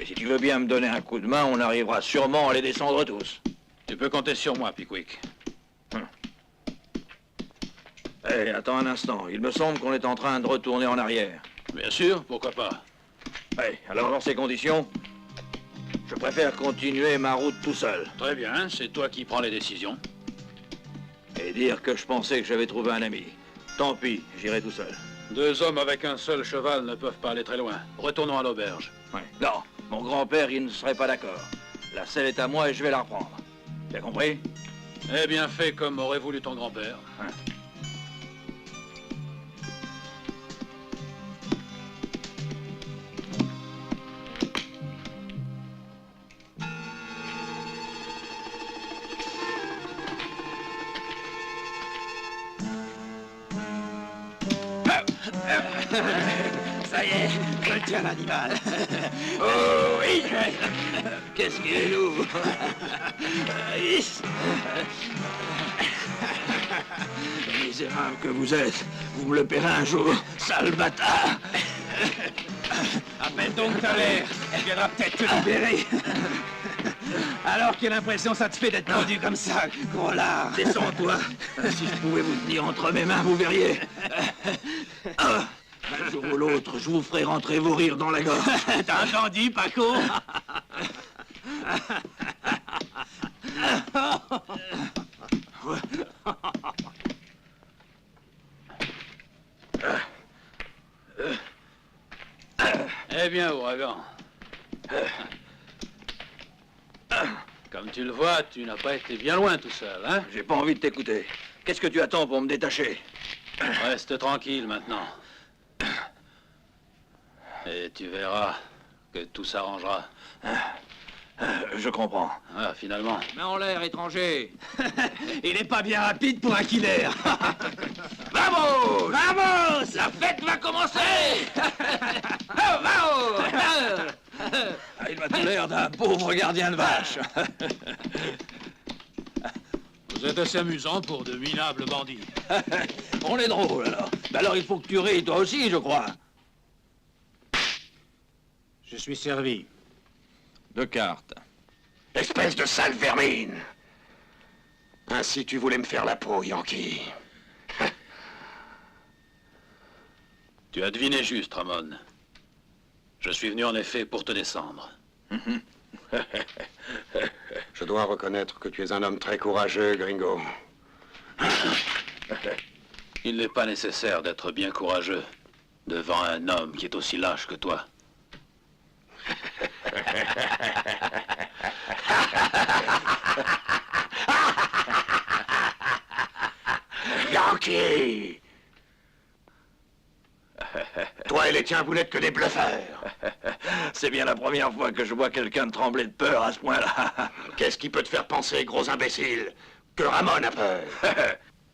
Et si tu veux bien me donner un coup de main, on arrivera sûrement à les descendre tous. Tu peux compter sur moi, Pickwick. Hé, attends un instant. Il me semble qu'on est en train de retourner en arrière. Bien sûr, pourquoi pas. Alors dans ces conditions, je préfère continuer ma route tout seul. Très bien, c'est toi qui prends les décisions. Et dire que je pensais que j'avais trouvé un ami. Tant pis, j'irai tout seul. 2 hommes avec un seul cheval ne peuvent pas aller très loin. Retournons à l'auberge. Non, mon grand-père, il ne serait pas d'accord. La selle est à moi et je vais la reprendre. Tu as compris? Eh bien, fais comme aurait voulu ton grand-père. Ça y est, je tiens l'animal. Oh oui. Qu'est-ce qu'il est lourd. Misérable que vous êtes, vous me le paierez un jour, sale bâtard. Appelle donc ta mère, elle viendra peut-être te libérer. Alors, quelle impression ça te fait d'être pendu comme ça, gros lard? Descends-toi. Si je pouvais vous tenir entre mes mains, vous verriez. Un jour ou l'autre, je vous ferai rentrer vos rires dans la gorge. T'as entendu, Paco? Eh bien, ouragan. Comme tu le vois, tu n'as pas été bien loin tout seul, hein? J'ai pas envie de t'écouter. Qu'est-ce que tu attends pour me détacher? Reste tranquille maintenant. Et tu verras que tout s'arrangera. Je comprends. Ah, finalement. Mets en l'air, étranger. Il est pas bien rapide pour un killer. Vamos! Vamos! La fête va commencer! Vamos! Il m'a tout l'air d'un pauvre gardien de vache. Vous êtes assez amusant pour de minables bandits. On est drôle, alors. Alors, il faut que tu ris, toi aussi, je crois. Je suis servi. 2 cartes. Espèce de sale vermine! Ainsi tu voulais me faire la peau, Yankee. Tu as deviné juste, Ramon. Je suis venu en effet pour te descendre. Je dois reconnaître que tu es un homme très courageux, Gringo. Il n'est pas nécessaire d'être bien courageux devant un homme qui est aussi lâche que toi. Yankee! Toi et les tiens, vous n'êtes que des bluffeurs. C'est bien la première fois que je vois quelqu'un trembler de peur à ce point-là. Qu'est-ce qui peut te faire penser, gros imbécile, que Ramon a peur?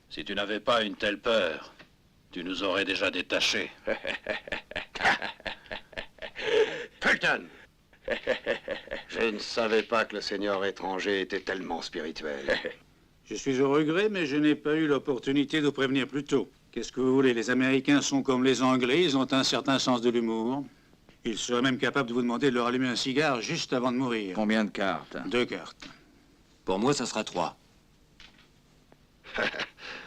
Si tu n'avais pas une telle peur, tu nous aurais déjà détachés. Fulton! Je ne savais pas que le seigneur étranger était tellement spirituel. Je suis au regret, mais je n'ai pas eu l'opportunité de vous prévenir plus tôt. Qu'est-ce que vous voulez? Les Américains sont comme les Anglais, ils ont un certain sens de l'humour. Ils seraient même capables de vous demander de leur allumer un cigare juste avant de mourir. Combien de cartes? 2 cartes. Pour moi, ça sera 3.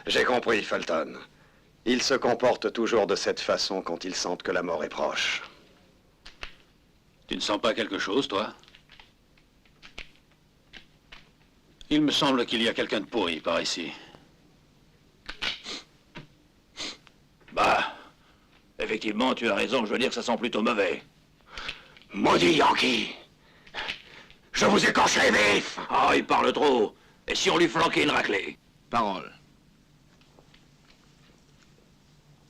J'ai compris, Fulton. Ils se comportent toujours de cette façon quand ils sentent que la mort est proche. Tu ne sens pas quelque chose, toi? Il me semble qu'il y a quelqu'un de pourri par ici. Bah, effectivement, tu as raison, je veux dire que ça sent plutôt mauvais. Maudit Yankee! Je vous écorcherai vif! Ah, il parle trop. Et si on lui flanquait une raclée? Parole.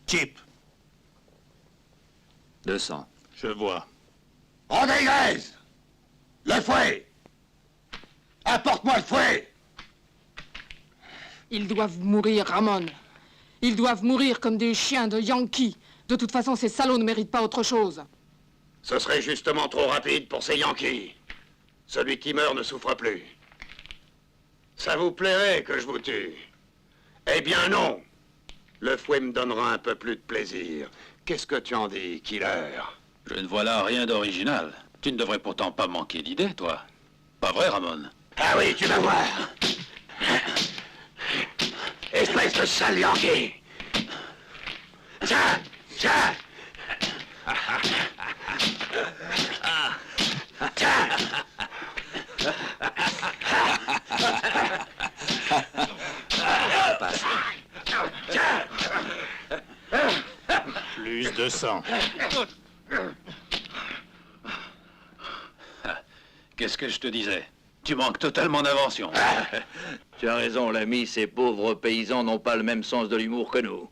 Chip, 200. je vois. Rodriguez! Le fouet! Apporte-moi le fouet! Ils doivent mourir, Ramon. Ils doivent mourir comme des chiens de Yankees. De toute façon, ces salauds ne méritent pas autre chose. Ce serait justement trop rapide pour ces Yankees. Celui qui meurt ne souffre plus. Ça vous plairait que je vous tue? Eh bien non. Le fouet me donnera un peu plus de plaisir. Qu'est-ce que tu en dis, killer? Je ne vois là rien d'original. Tu ne devrais pourtant pas manquer d'idées, toi. Pas vrai, Ramon? Ah oui, tu vas voir. Espèce de sale Yankee. Tiens, tiens. Tiens. Plus de sang. Qu'est-ce que je te disais? Tu manques totalement d'invention. Tu as raison, l'ami, ces pauvres paysans n'ont pas le même sens de l'humour que nous.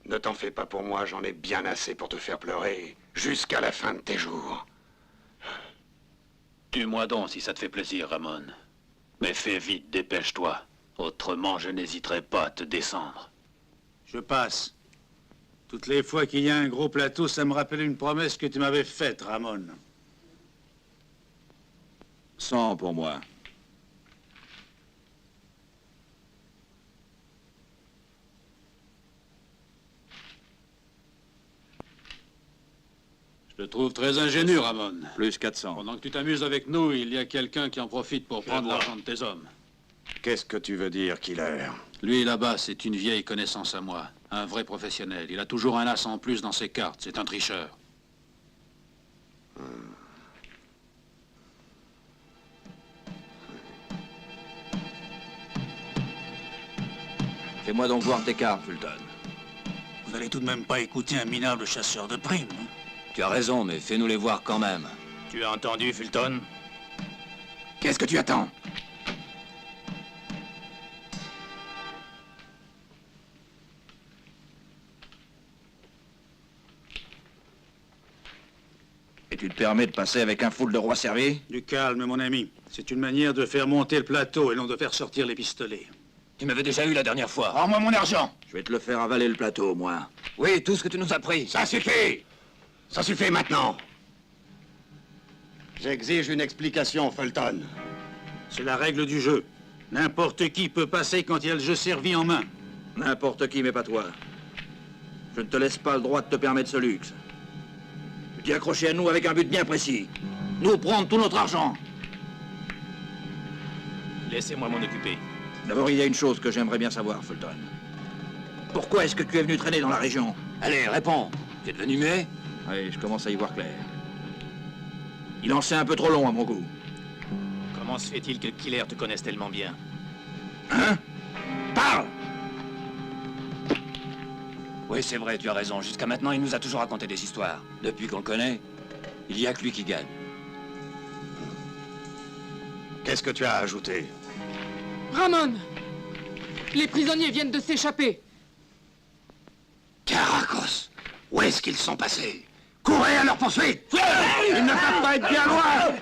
Ne t'en fais pas pour moi, j'en ai bien assez pour te faire pleurer jusqu'à la fin de tes jours. Tue-moi donc si ça te fait plaisir, Ramon. Mais fais vite, dépêche-toi. Autrement, je n'hésiterai pas à te descendre. Je passe. Toutes les fois qu'il y a un gros plateau, ça me rappelle une promesse que tu m'avais faite, Ramon. 100 pour moi. Je te trouve très ingénieux, Ramon. Plus 400. Pendant que tu t'amuses avec nous, il y a quelqu'un qui en profite pour prendre l'argent de tes hommes. Qu'est-ce que tu veux dire, Killer? Lui, là-bas, c'est une vieille connaissance à moi. Un vrai professionnel. Il a toujours un as en plus dans ses cartes. C'est un tricheur. Fais-moi donc voir tes cartes, Fulton. Vous allez tout de même pas écouter un minable chasseur de primes, hein? Tu as raison, mais fais-nous les voir quand même. Tu as entendu, Fulton? Qu'est-ce que tu attends? Et tu te permets de passer avec un foule de rois servis? Du calme, mon ami. C'est une manière de faire monter le plateau et non de faire sortir les pistolets. Tu m'avais déjà eu la dernière fois. Rends-moi mon argent. Je vais te le faire avaler le plateau, au moins. Oui, tout ce que tu nous as pris. Ça suffit! Ça suffit maintenant! J'exige une explication, Fulton. C'est la règle du jeu. N'importe qui peut passer quand il y a le jeu servi en main. N'importe qui, mais pas toi. Je ne te laisse pas le droit de te permettre ce luxe. Tu t'es accroché à nous avec un but bien précis. Nous prendre tout notre argent. Laissez-moi m'en occuper. D'abord, il y a une chose que j'aimerais bien savoir, Fulton. Pourquoi est-ce que tu es venu traîner dans la région? Allez, réponds. Tu es devenu muet? Oui, je commence à y voir clair. Il en sait un peu trop long, à mon goût. Comment se fait-il que Killer te connaisse tellement bien? Hein? Parle! Oui, c'est vrai, tu as raison. Jusqu'à maintenant, il nous a toujours raconté des histoires. Depuis qu'on le connaît, il y a que lui qui gagne. Qu'est-ce que tu as ajouté? Ramon! Les prisonniers viennent de s'échapper. Caracos! Où est-ce qu'ils sont passés? Courez à leur poursuite! Ils ne peuvent pas être bien loin!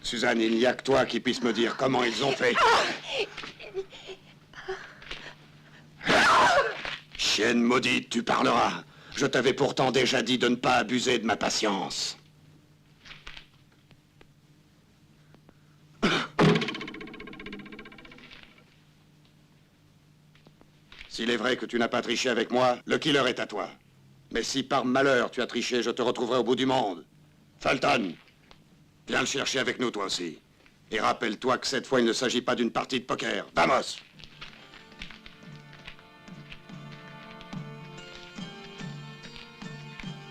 Suzanne, il n'y a que toi qui puisse me dire comment ils ont fait. Chienne maudite, tu parleras. Je t'avais pourtant déjà dit de ne pas abuser de ma patience. S'il est vrai que tu n'as pas triché avec moi, le killer est à toi. Mais si par malheur tu as triché, je te retrouverai au bout du monde. Fulton, viens le chercher avec nous, toi aussi. Et rappelle-toi que cette fois, il ne s'agit pas d'une partie de poker. Vamos!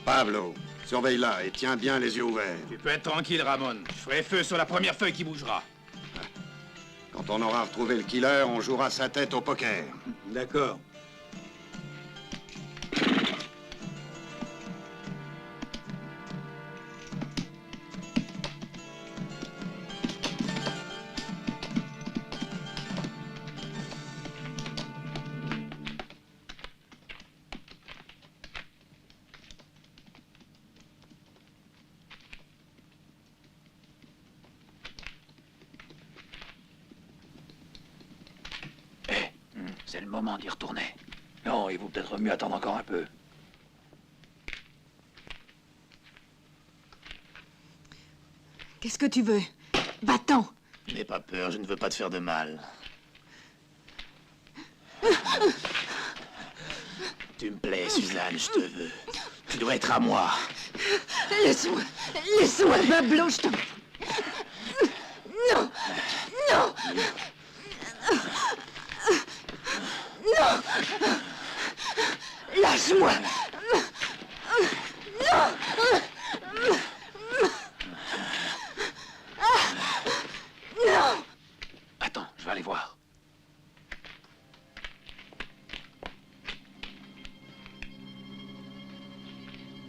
Pablo, surveille-la et tiens bien les yeux ouverts. Tu peux être tranquille, Ramon. Je ferai feu sur la première feuille qui bougera. Quand on aura retrouvé le killer, on jouera sa tête au poker. D'accord. C'est le moment d'y retourner. Non, il vaut peut-être mieux attendre encore un peu. Qu'est-ce que tu veux? Va-t'en! N'aie pas peur, je ne veux pas te faire de mal. Tu me plais, Suzanne, je te veux. Tu dois être à moi. Laisse-moi! Laisse-moi, Pablo, je t'en... Non! Non! Non! Lâche-moi! Non! Non! Attends, je vais aller voir.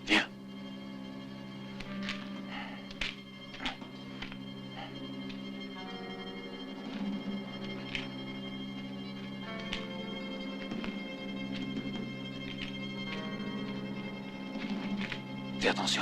Viens. Fais attention.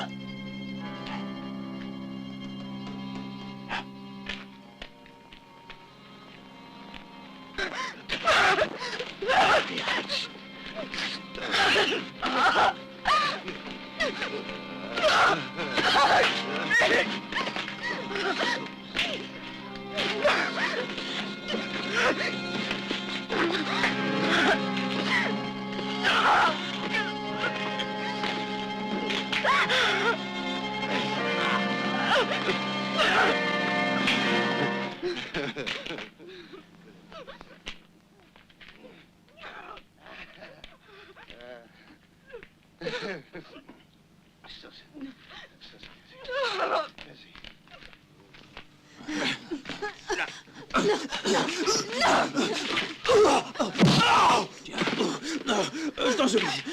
Je t'en supplie.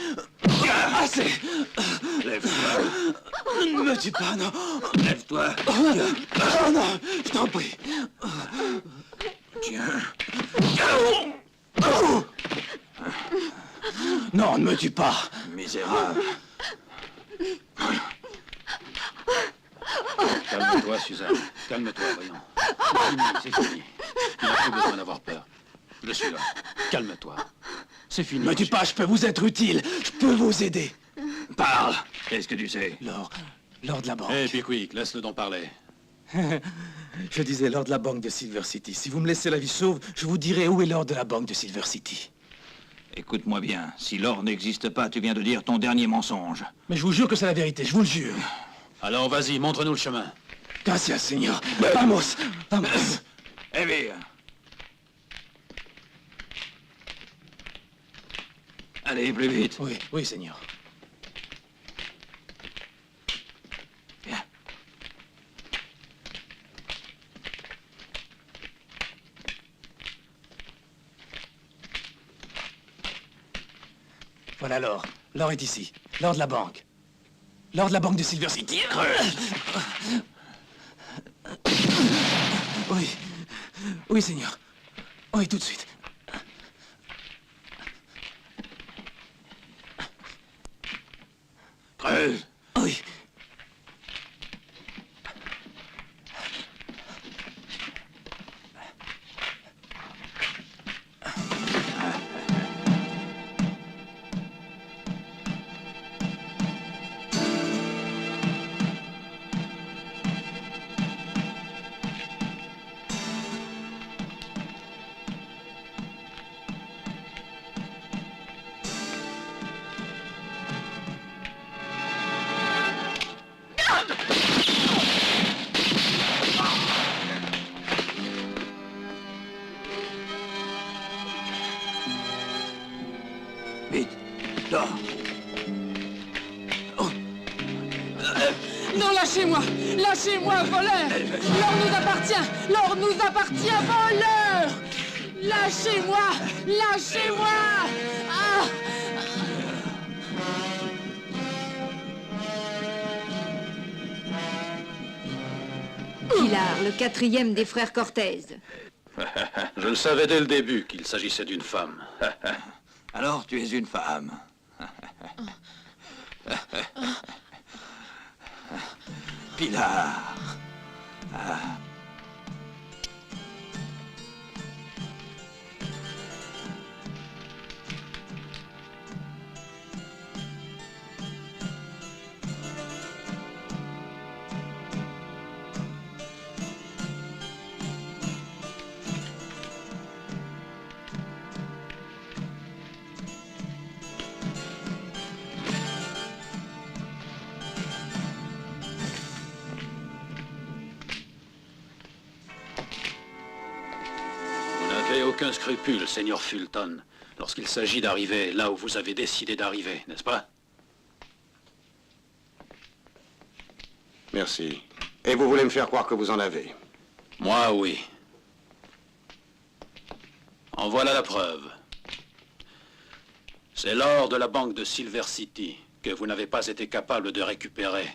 Assez. Lève-toi. Ne me tue pas, non. Lève-toi. Oh non, je t'en prie. Tiens. Non, ne me tue pas. Misérable. Calme-toi, Suzanne. Calme-toi, voyons. C'est fini. Tu n'as plus besoin d'avoir peur. Je suis là. Calme-toi. C'est fini. Ne me tue pas, je peux vous être utile. Je peux vous aider. Parle. Qu'est-ce que tu sais? Lors de la banque. Eh, Pickwick, laisse-le donc parler. Je disais lors de la banque de Silver City. Si vous me laissez la vie sauve, je vous dirai où est l'or de la banque de Silver City. Écoute-moi bien. Si l'or n'existe pas, tu viens de dire ton dernier mensonge. Mais je vous jure que c'est la vérité, je vous le jure. Alors, vas-y, montre-nous le chemin. Gracias, Seigneur. Vamos. Vamos. Eh bien. Allez, plus vite. Oui, oui, Seigneur. Viens. Voilà l'or. L'or est ici. L'or de la banque. L'or de la banque de Silver City. Oui. Oui, Seigneur. Oui, tout de suite. Creuse. Oui. Non, lâchez-moi! Lâchez-moi, voleur! L'or nous appartient! L'or nous appartient, voleur! Lâchez-moi! Lâchez-moi! Ah! Pilar, le 4e des frères Cortez. Je le savais dès le début qu'il s'agissait d'une femme. Alors tu es une femme. Pilar. Vous n'avez aucun scrupule, Seigneur Fulton, lorsqu'il s'agit d'arriver là où vous avez décidé d'arriver, n'est-ce pas? Merci. Et vous voulez me faire croire que vous en avez? Moi, oui. En voilà la preuve. C'est l'or de la banque de Silver City que vous n'avez pas été capable de récupérer,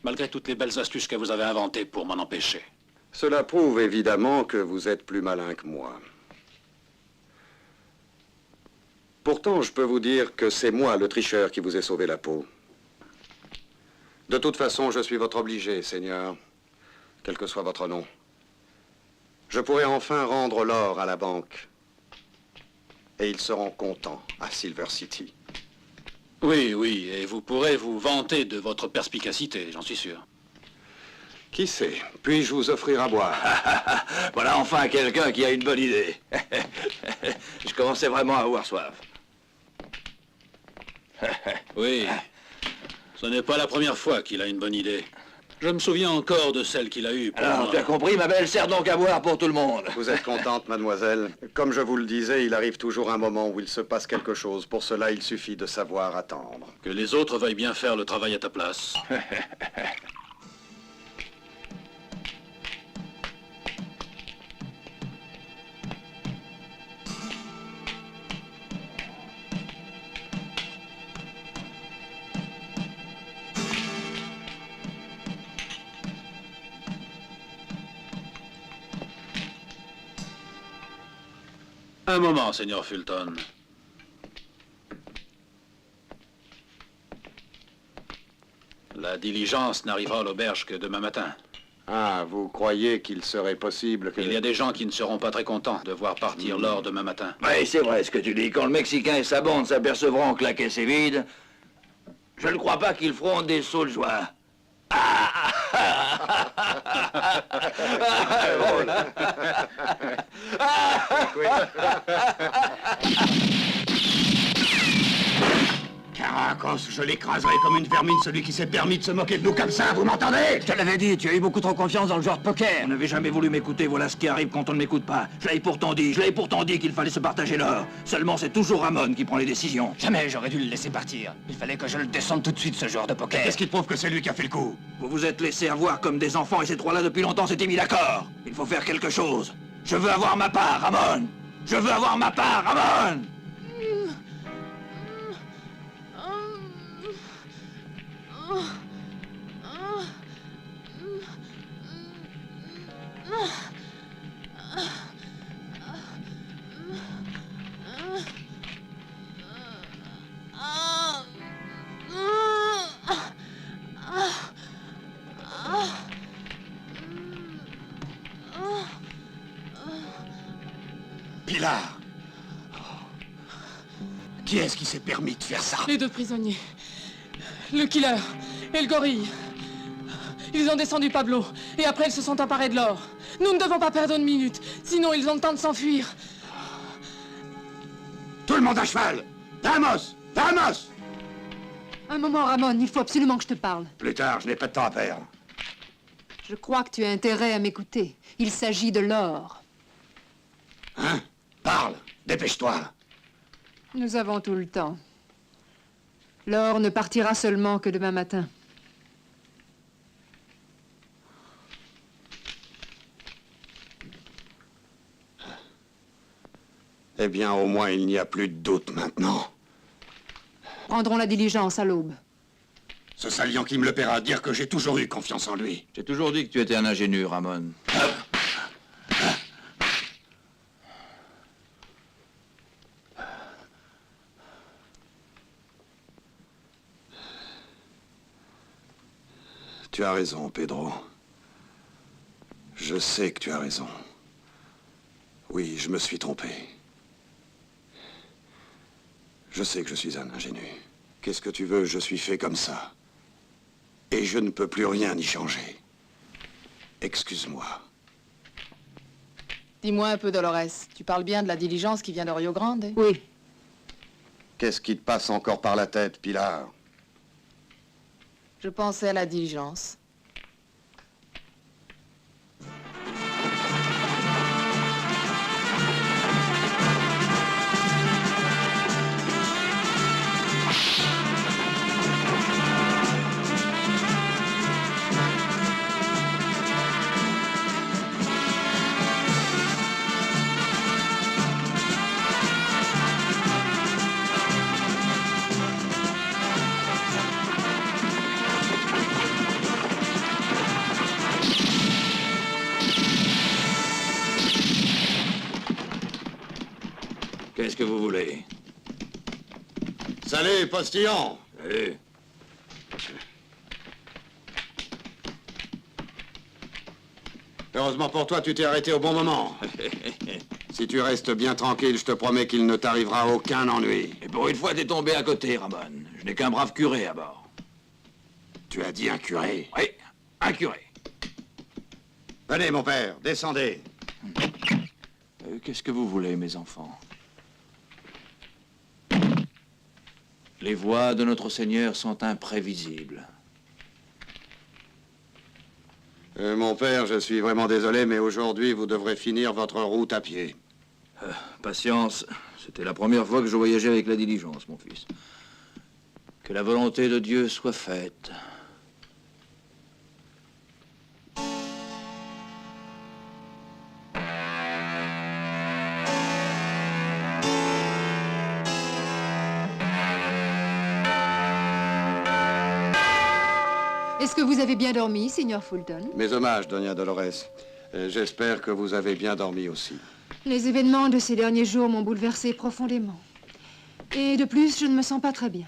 malgré toutes les belles astuces que vous avez inventées pour m'en empêcher. Cela prouve évidemment que vous êtes plus malin que moi. Pourtant, je peux vous dire que c'est moi, le tricheur, qui vous ai sauvé la peau. De toute façon, je suis votre obligé, Seigneur, quel que soit votre nom. Je pourrai enfin rendre l'or à la banque. Et ils seront contents à Silver City. Oui, oui, et vous pourrez vous vanter de votre perspicacité, j'en suis sûr. Qui sait? Puis-je vous offrir à boire? Voilà enfin quelqu'un qui a une bonne idée. Je commençais vraiment à avoir soif. Oui, ce n'est pas la première fois qu'il a une bonne idée. Je me souviens encore de celle qu'il a eue pour Alors, moi. tu as compris, ma belle, sers donc à boire pour tout le monde. Vous êtes contente, mademoiselle? Comme je vous le disais, il arrive toujours un moment où il se passe quelque chose. Pour cela, il suffit de savoir attendre. Que les autres veuillent bien faire le travail à ta place. Un moment, Seigneur Fulton. La diligence n'arrivera à l'auberge que demain matin. Ah, vous croyez qu'il serait possible que... Il y a des gens qui ne seront pas très contents de voir partir l'or demain matin. Oui, c'est vrai ce que tu dis. Quand le Mexicain et sa bande s'apercevront que la caisse est vide, je ne crois pas qu'ils feront des sauts de joie. Caracos, je l'écraserai comme une vermine, celui qui s'est permis de se moquer de nous comme ça, vous m'entendez? Je te l'avais dit, tu as eu beaucoup trop confiance dans le joueur de poker. On n'avait jamais voulu m'écouter, voilà ce qui arrive quand on ne m'écoute pas. Je l'avais pourtant dit qu'il fallait se partager l'or. Seulement, c'est toujours Ramon qui prend les décisions. Jamais j'aurais dû le laisser partir. Il fallait que je le descende tout de suite, ce joueur de poker. Qu'est-ce qui prouve que c'est lui qui a fait le coup? Vous vous êtes laissé avoir comme des enfants et ces trois-là depuis longtemps s'étaient mis d'accord. Il faut faire quelque chose. Je veux avoir ma part, Ramon. Je veux avoir ma part, Ramon. Pilar! Qui est-ce qui s'est permis de faire ça? Les deux prisonniers. Le killer et le gorille. Ils ont descendu Pablo, et après ils se sont emparés de l'or. Nous ne devons pas perdre une minute, sinon ils ont le temps de s'enfuir. Tout le monde à cheval! Vamos! Vamos! Un moment, Ramon, il faut absolument que je te parle. Plus tard, je n'ai pas de temps à perdre. Je crois que tu as intérêt à m'écouter. Il s'agit de l'or. Hein? Parle! Dépêche-toi! Nous avons tout le temps. L'or ne partira seulement que demain matin. Eh bien, au moins, il n'y a plus de doute maintenant. Prendrons la diligence à l'aube. Ce sale Yankee me le paiera, dire que j'ai toujours eu confiance en lui. J'ai toujours dit que tu étais un ingénu, Ramon. Tu as raison, Pedro. Je sais que tu as raison. Oui, je me suis trompé. Je sais que je suis un ingénu. Qu'est-ce que tu veux, je suis fait comme ça. Et je ne peux plus rien y changer. Excuse-moi. Dis-moi un peu, Dolores, tu parles bien de la diligence qui vient de Rio Grande? Oui. Qu'est-ce qui te passe encore par la tête, Pilar? Je pensais à la diligence. Qu'est-ce que vous voulez? Salut, postillon. Salut. Heureusement pour toi, tu t'es arrêté au bon moment. Si tu restes bien tranquille, je te promets qu'il ne t'arrivera aucun ennui. Et pour une fois, t'es tombé à côté, Ramon. Je n'ai qu'un brave curé à bord. Tu as dit un curé? Oui, un curé. Venez, mon père, descendez. Qu'est-ce que vous voulez, mes enfants? Les voies de notre Seigneur sont imprévisibles. Mon père, je suis vraiment désolé, mais aujourd'hui, vous devrez finir votre route à pied. Patience, c'était la première fois que je voyageais avec la diligence, mon fils. Que la volonté de Dieu soit faite. Est-ce que vous avez bien dormi, Signor Fulton? Mes hommages, Doña Dolores. J'espère que vous avez bien dormi aussi. Les événements de ces derniers jours m'ont bouleversé profondément. Et de plus, je ne me sens pas très bien.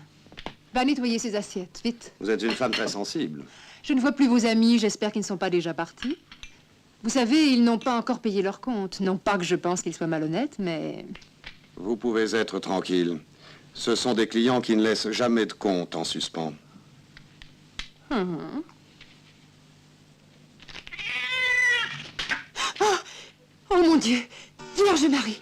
Va nettoyer ces assiettes, vite. Vous êtes une femme très sensible. Je ne vois plus vos amis, j'espère qu'ils ne sont pas déjà partis. Vous savez, ils n'ont pas encore payé leur compte. Non pas que je pense qu'ils soient malhonnêtes, mais... Vous pouvez être tranquille. Ce sont des clients qui ne laissent jamais de compte en suspens. Oh mon Dieu! Vierge Marie!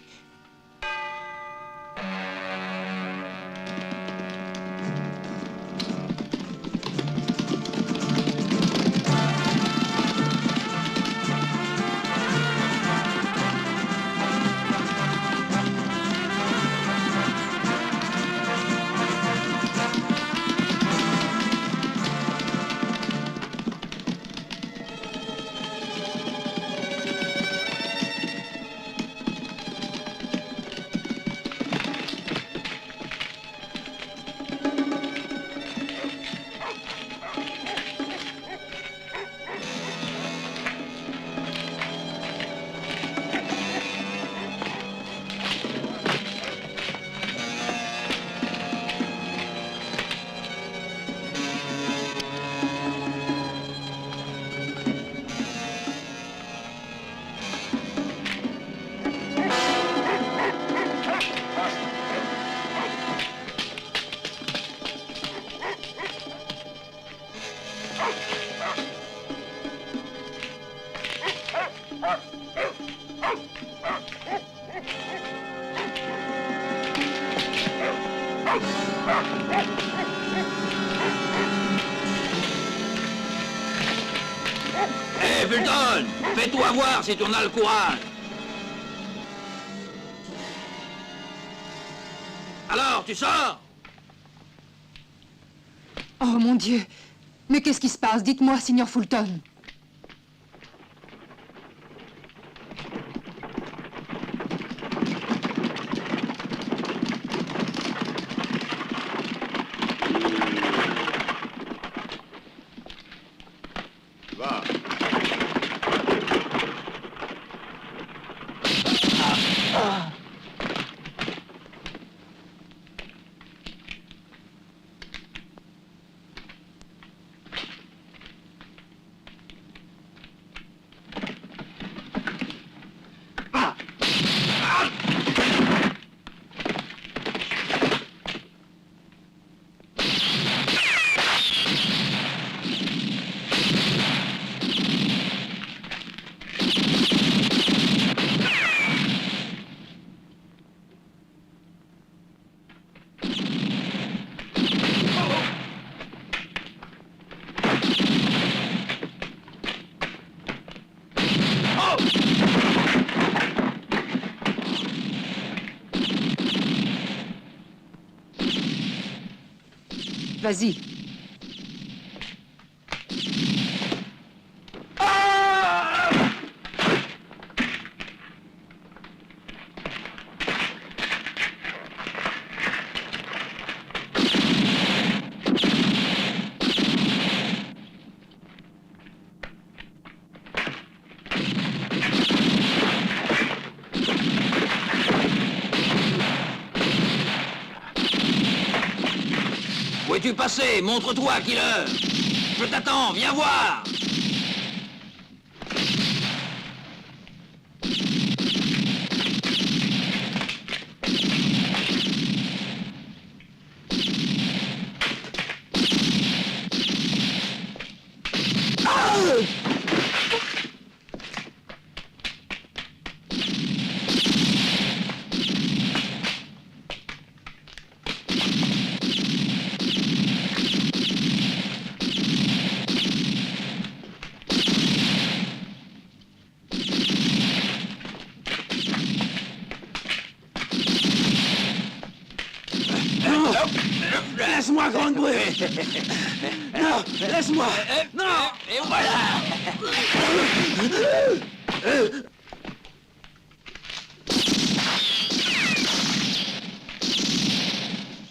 Hé, Fulton! Fais-toi voir si tu en as le courage! Alors, tu sors? Oh mon Dieu! Mais qu'est-ce qui se passe? Dites-moi, Signor Fulton. Vas-y. Où es-tu passé? Montre-toi, killer! Je t'attends, viens voir! Laisse-moi, grande brute! Non, laisse-moi! Non! Et voilà!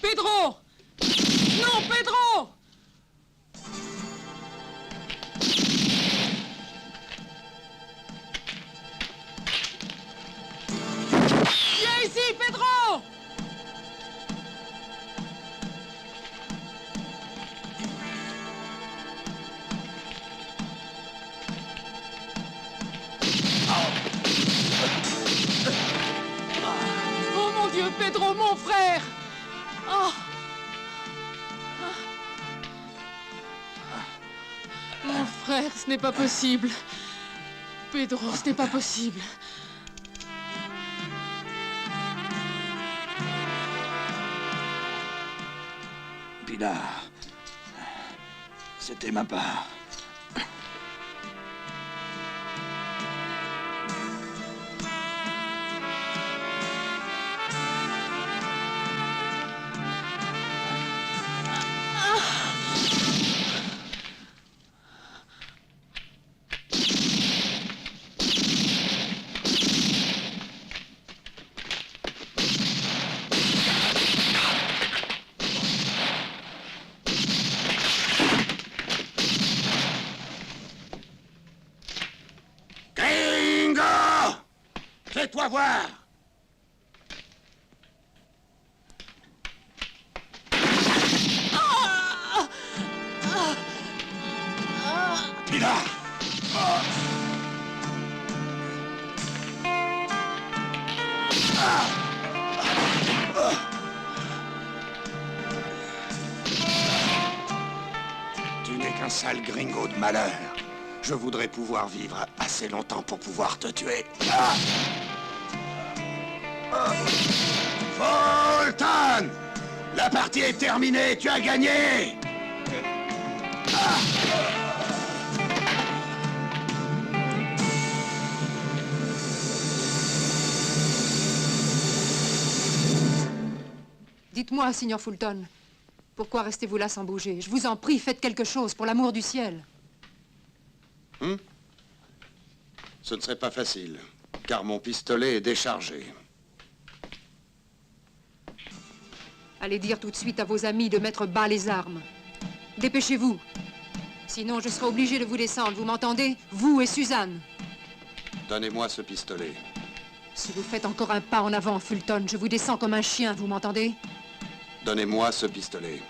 Pedro! Non, Pedro! Viens ici, Pedro! Oh mon Dieu, Pedro, mon frère! Oh. Mon frère, ce n'est pas possible. Pedro, ce n'est pas possible. Pilar, c'était ma part. Fais-toi voir! Pilar! Tu n'es qu'un sale gringo de malheur. Je voudrais pouvoir vivre assez longtemps pour pouvoir te tuer. Fulton! La partie est terminée, tu as gagné! Dites-moi, Signor Fulton, pourquoi restez-vous là sans bouger? Je vous en prie, faites quelque chose, pour l'amour du ciel. Ce ne serait pas facile, car mon pistolet est déchargé. Allez dire tout de suite à vos amis de mettre bas les armes. Dépêchez-vous. Sinon, je serai obligé de vous descendre, vous m'entendez? Vous et Suzanne. Donnez-moi ce pistolet. Si vous faites encore un pas en avant, Fulton, je vous descends comme un chien, vous m'entendez? Donnez-moi ce pistolet.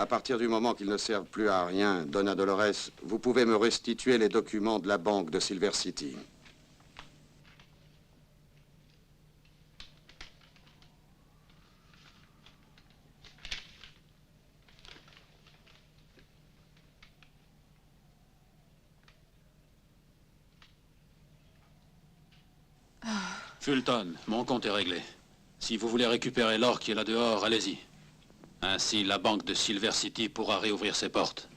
À partir du moment qu'ils ne servent plus à rien, Donna Dolores, vous pouvez me restituer les documents de la banque de Silver City. Fulton, mon compte est réglé. Si vous voulez récupérer l'or qui est là dehors, allez-y. Ainsi, la banque de Silver City pourra réouvrir ses portes.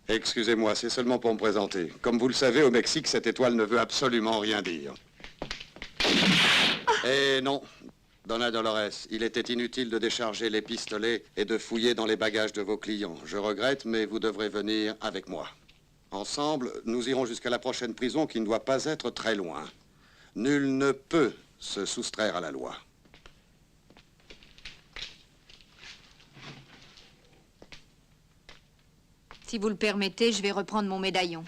Excusez-moi, c'est seulement pour me présenter. Comme vous le savez, au Mexique, cette étoile ne veut absolument rien dire. Eh non, Donna Dolores, il était inutile de décharger les pistolets et de fouiller dans les bagages de vos clients. Je regrette, mais vous devrez venir avec moi. Ensemble, nous irons jusqu'à la prochaine prison qui ne doit pas être très loin. Nul ne peut se soustraire à la loi. Si vous le permettez, je vais reprendre mon médaillon.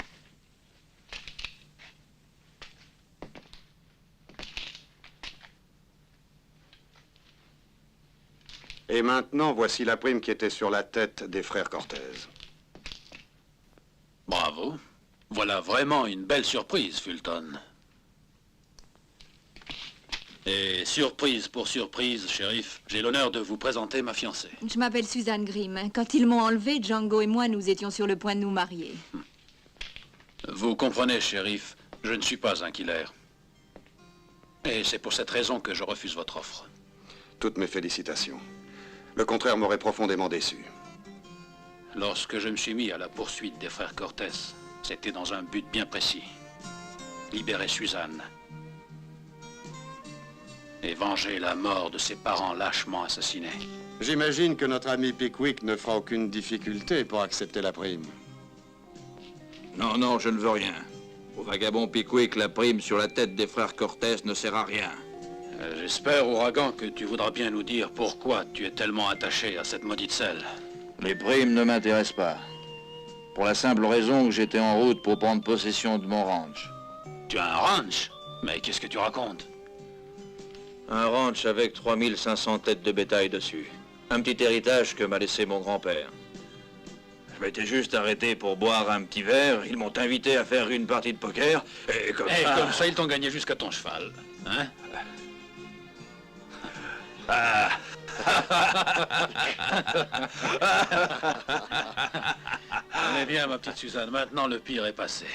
Et maintenant, voici la prime qui était sur la tête des frères Cortez. Bravo. Voilà vraiment une belle surprise, Fulton. Et surprise pour surprise, shérif, j'ai l'honneur de vous présenter ma fiancée. Je m'appelle Suzanne Grimm. Quand ils m'ont enlevé, Django et moi, nous étions sur le point de nous marier. Vous comprenez, shérif, je ne suis pas un killer. Et c'est pour cette raison que je refuse votre offre. Toutes mes félicitations. Le contraire m'aurait profondément déçu. Lorsque je me suis mis à la poursuite des frères Cortez, c'était dans un but bien précis. Libérer Suzanne. Et venger la mort de ses parents lâchement assassinés. J'imagine que notre ami Pickwick ne fera aucune difficulté pour accepter la prime. Non, non, je ne veux rien. Au vagabond Pickwick, la prime sur la tête des frères Cortez ne sert à rien. J'espère, Ouragan, que tu voudras bien nous dire pourquoi tu es tellement attaché à cette maudite selle. Les primes ne m'intéressent pas. Pour la simple raison que j'étais en route pour prendre possession de mon ranch. Tu as un ranch? Mais qu'est-ce que tu racontes? Un ranch avec 3500 têtes de bétail dessus. Un petit héritage que m'a laissé mon grand-père. Je m'étais juste arrêté pour boire un petit verre. Ils m'ont invité à faire une partie de poker. Et comme ça... ils t'ont gagné jusqu'à ton cheval. Hein? Allez bien, ma petite Suzanne. Maintenant, le pire est passé.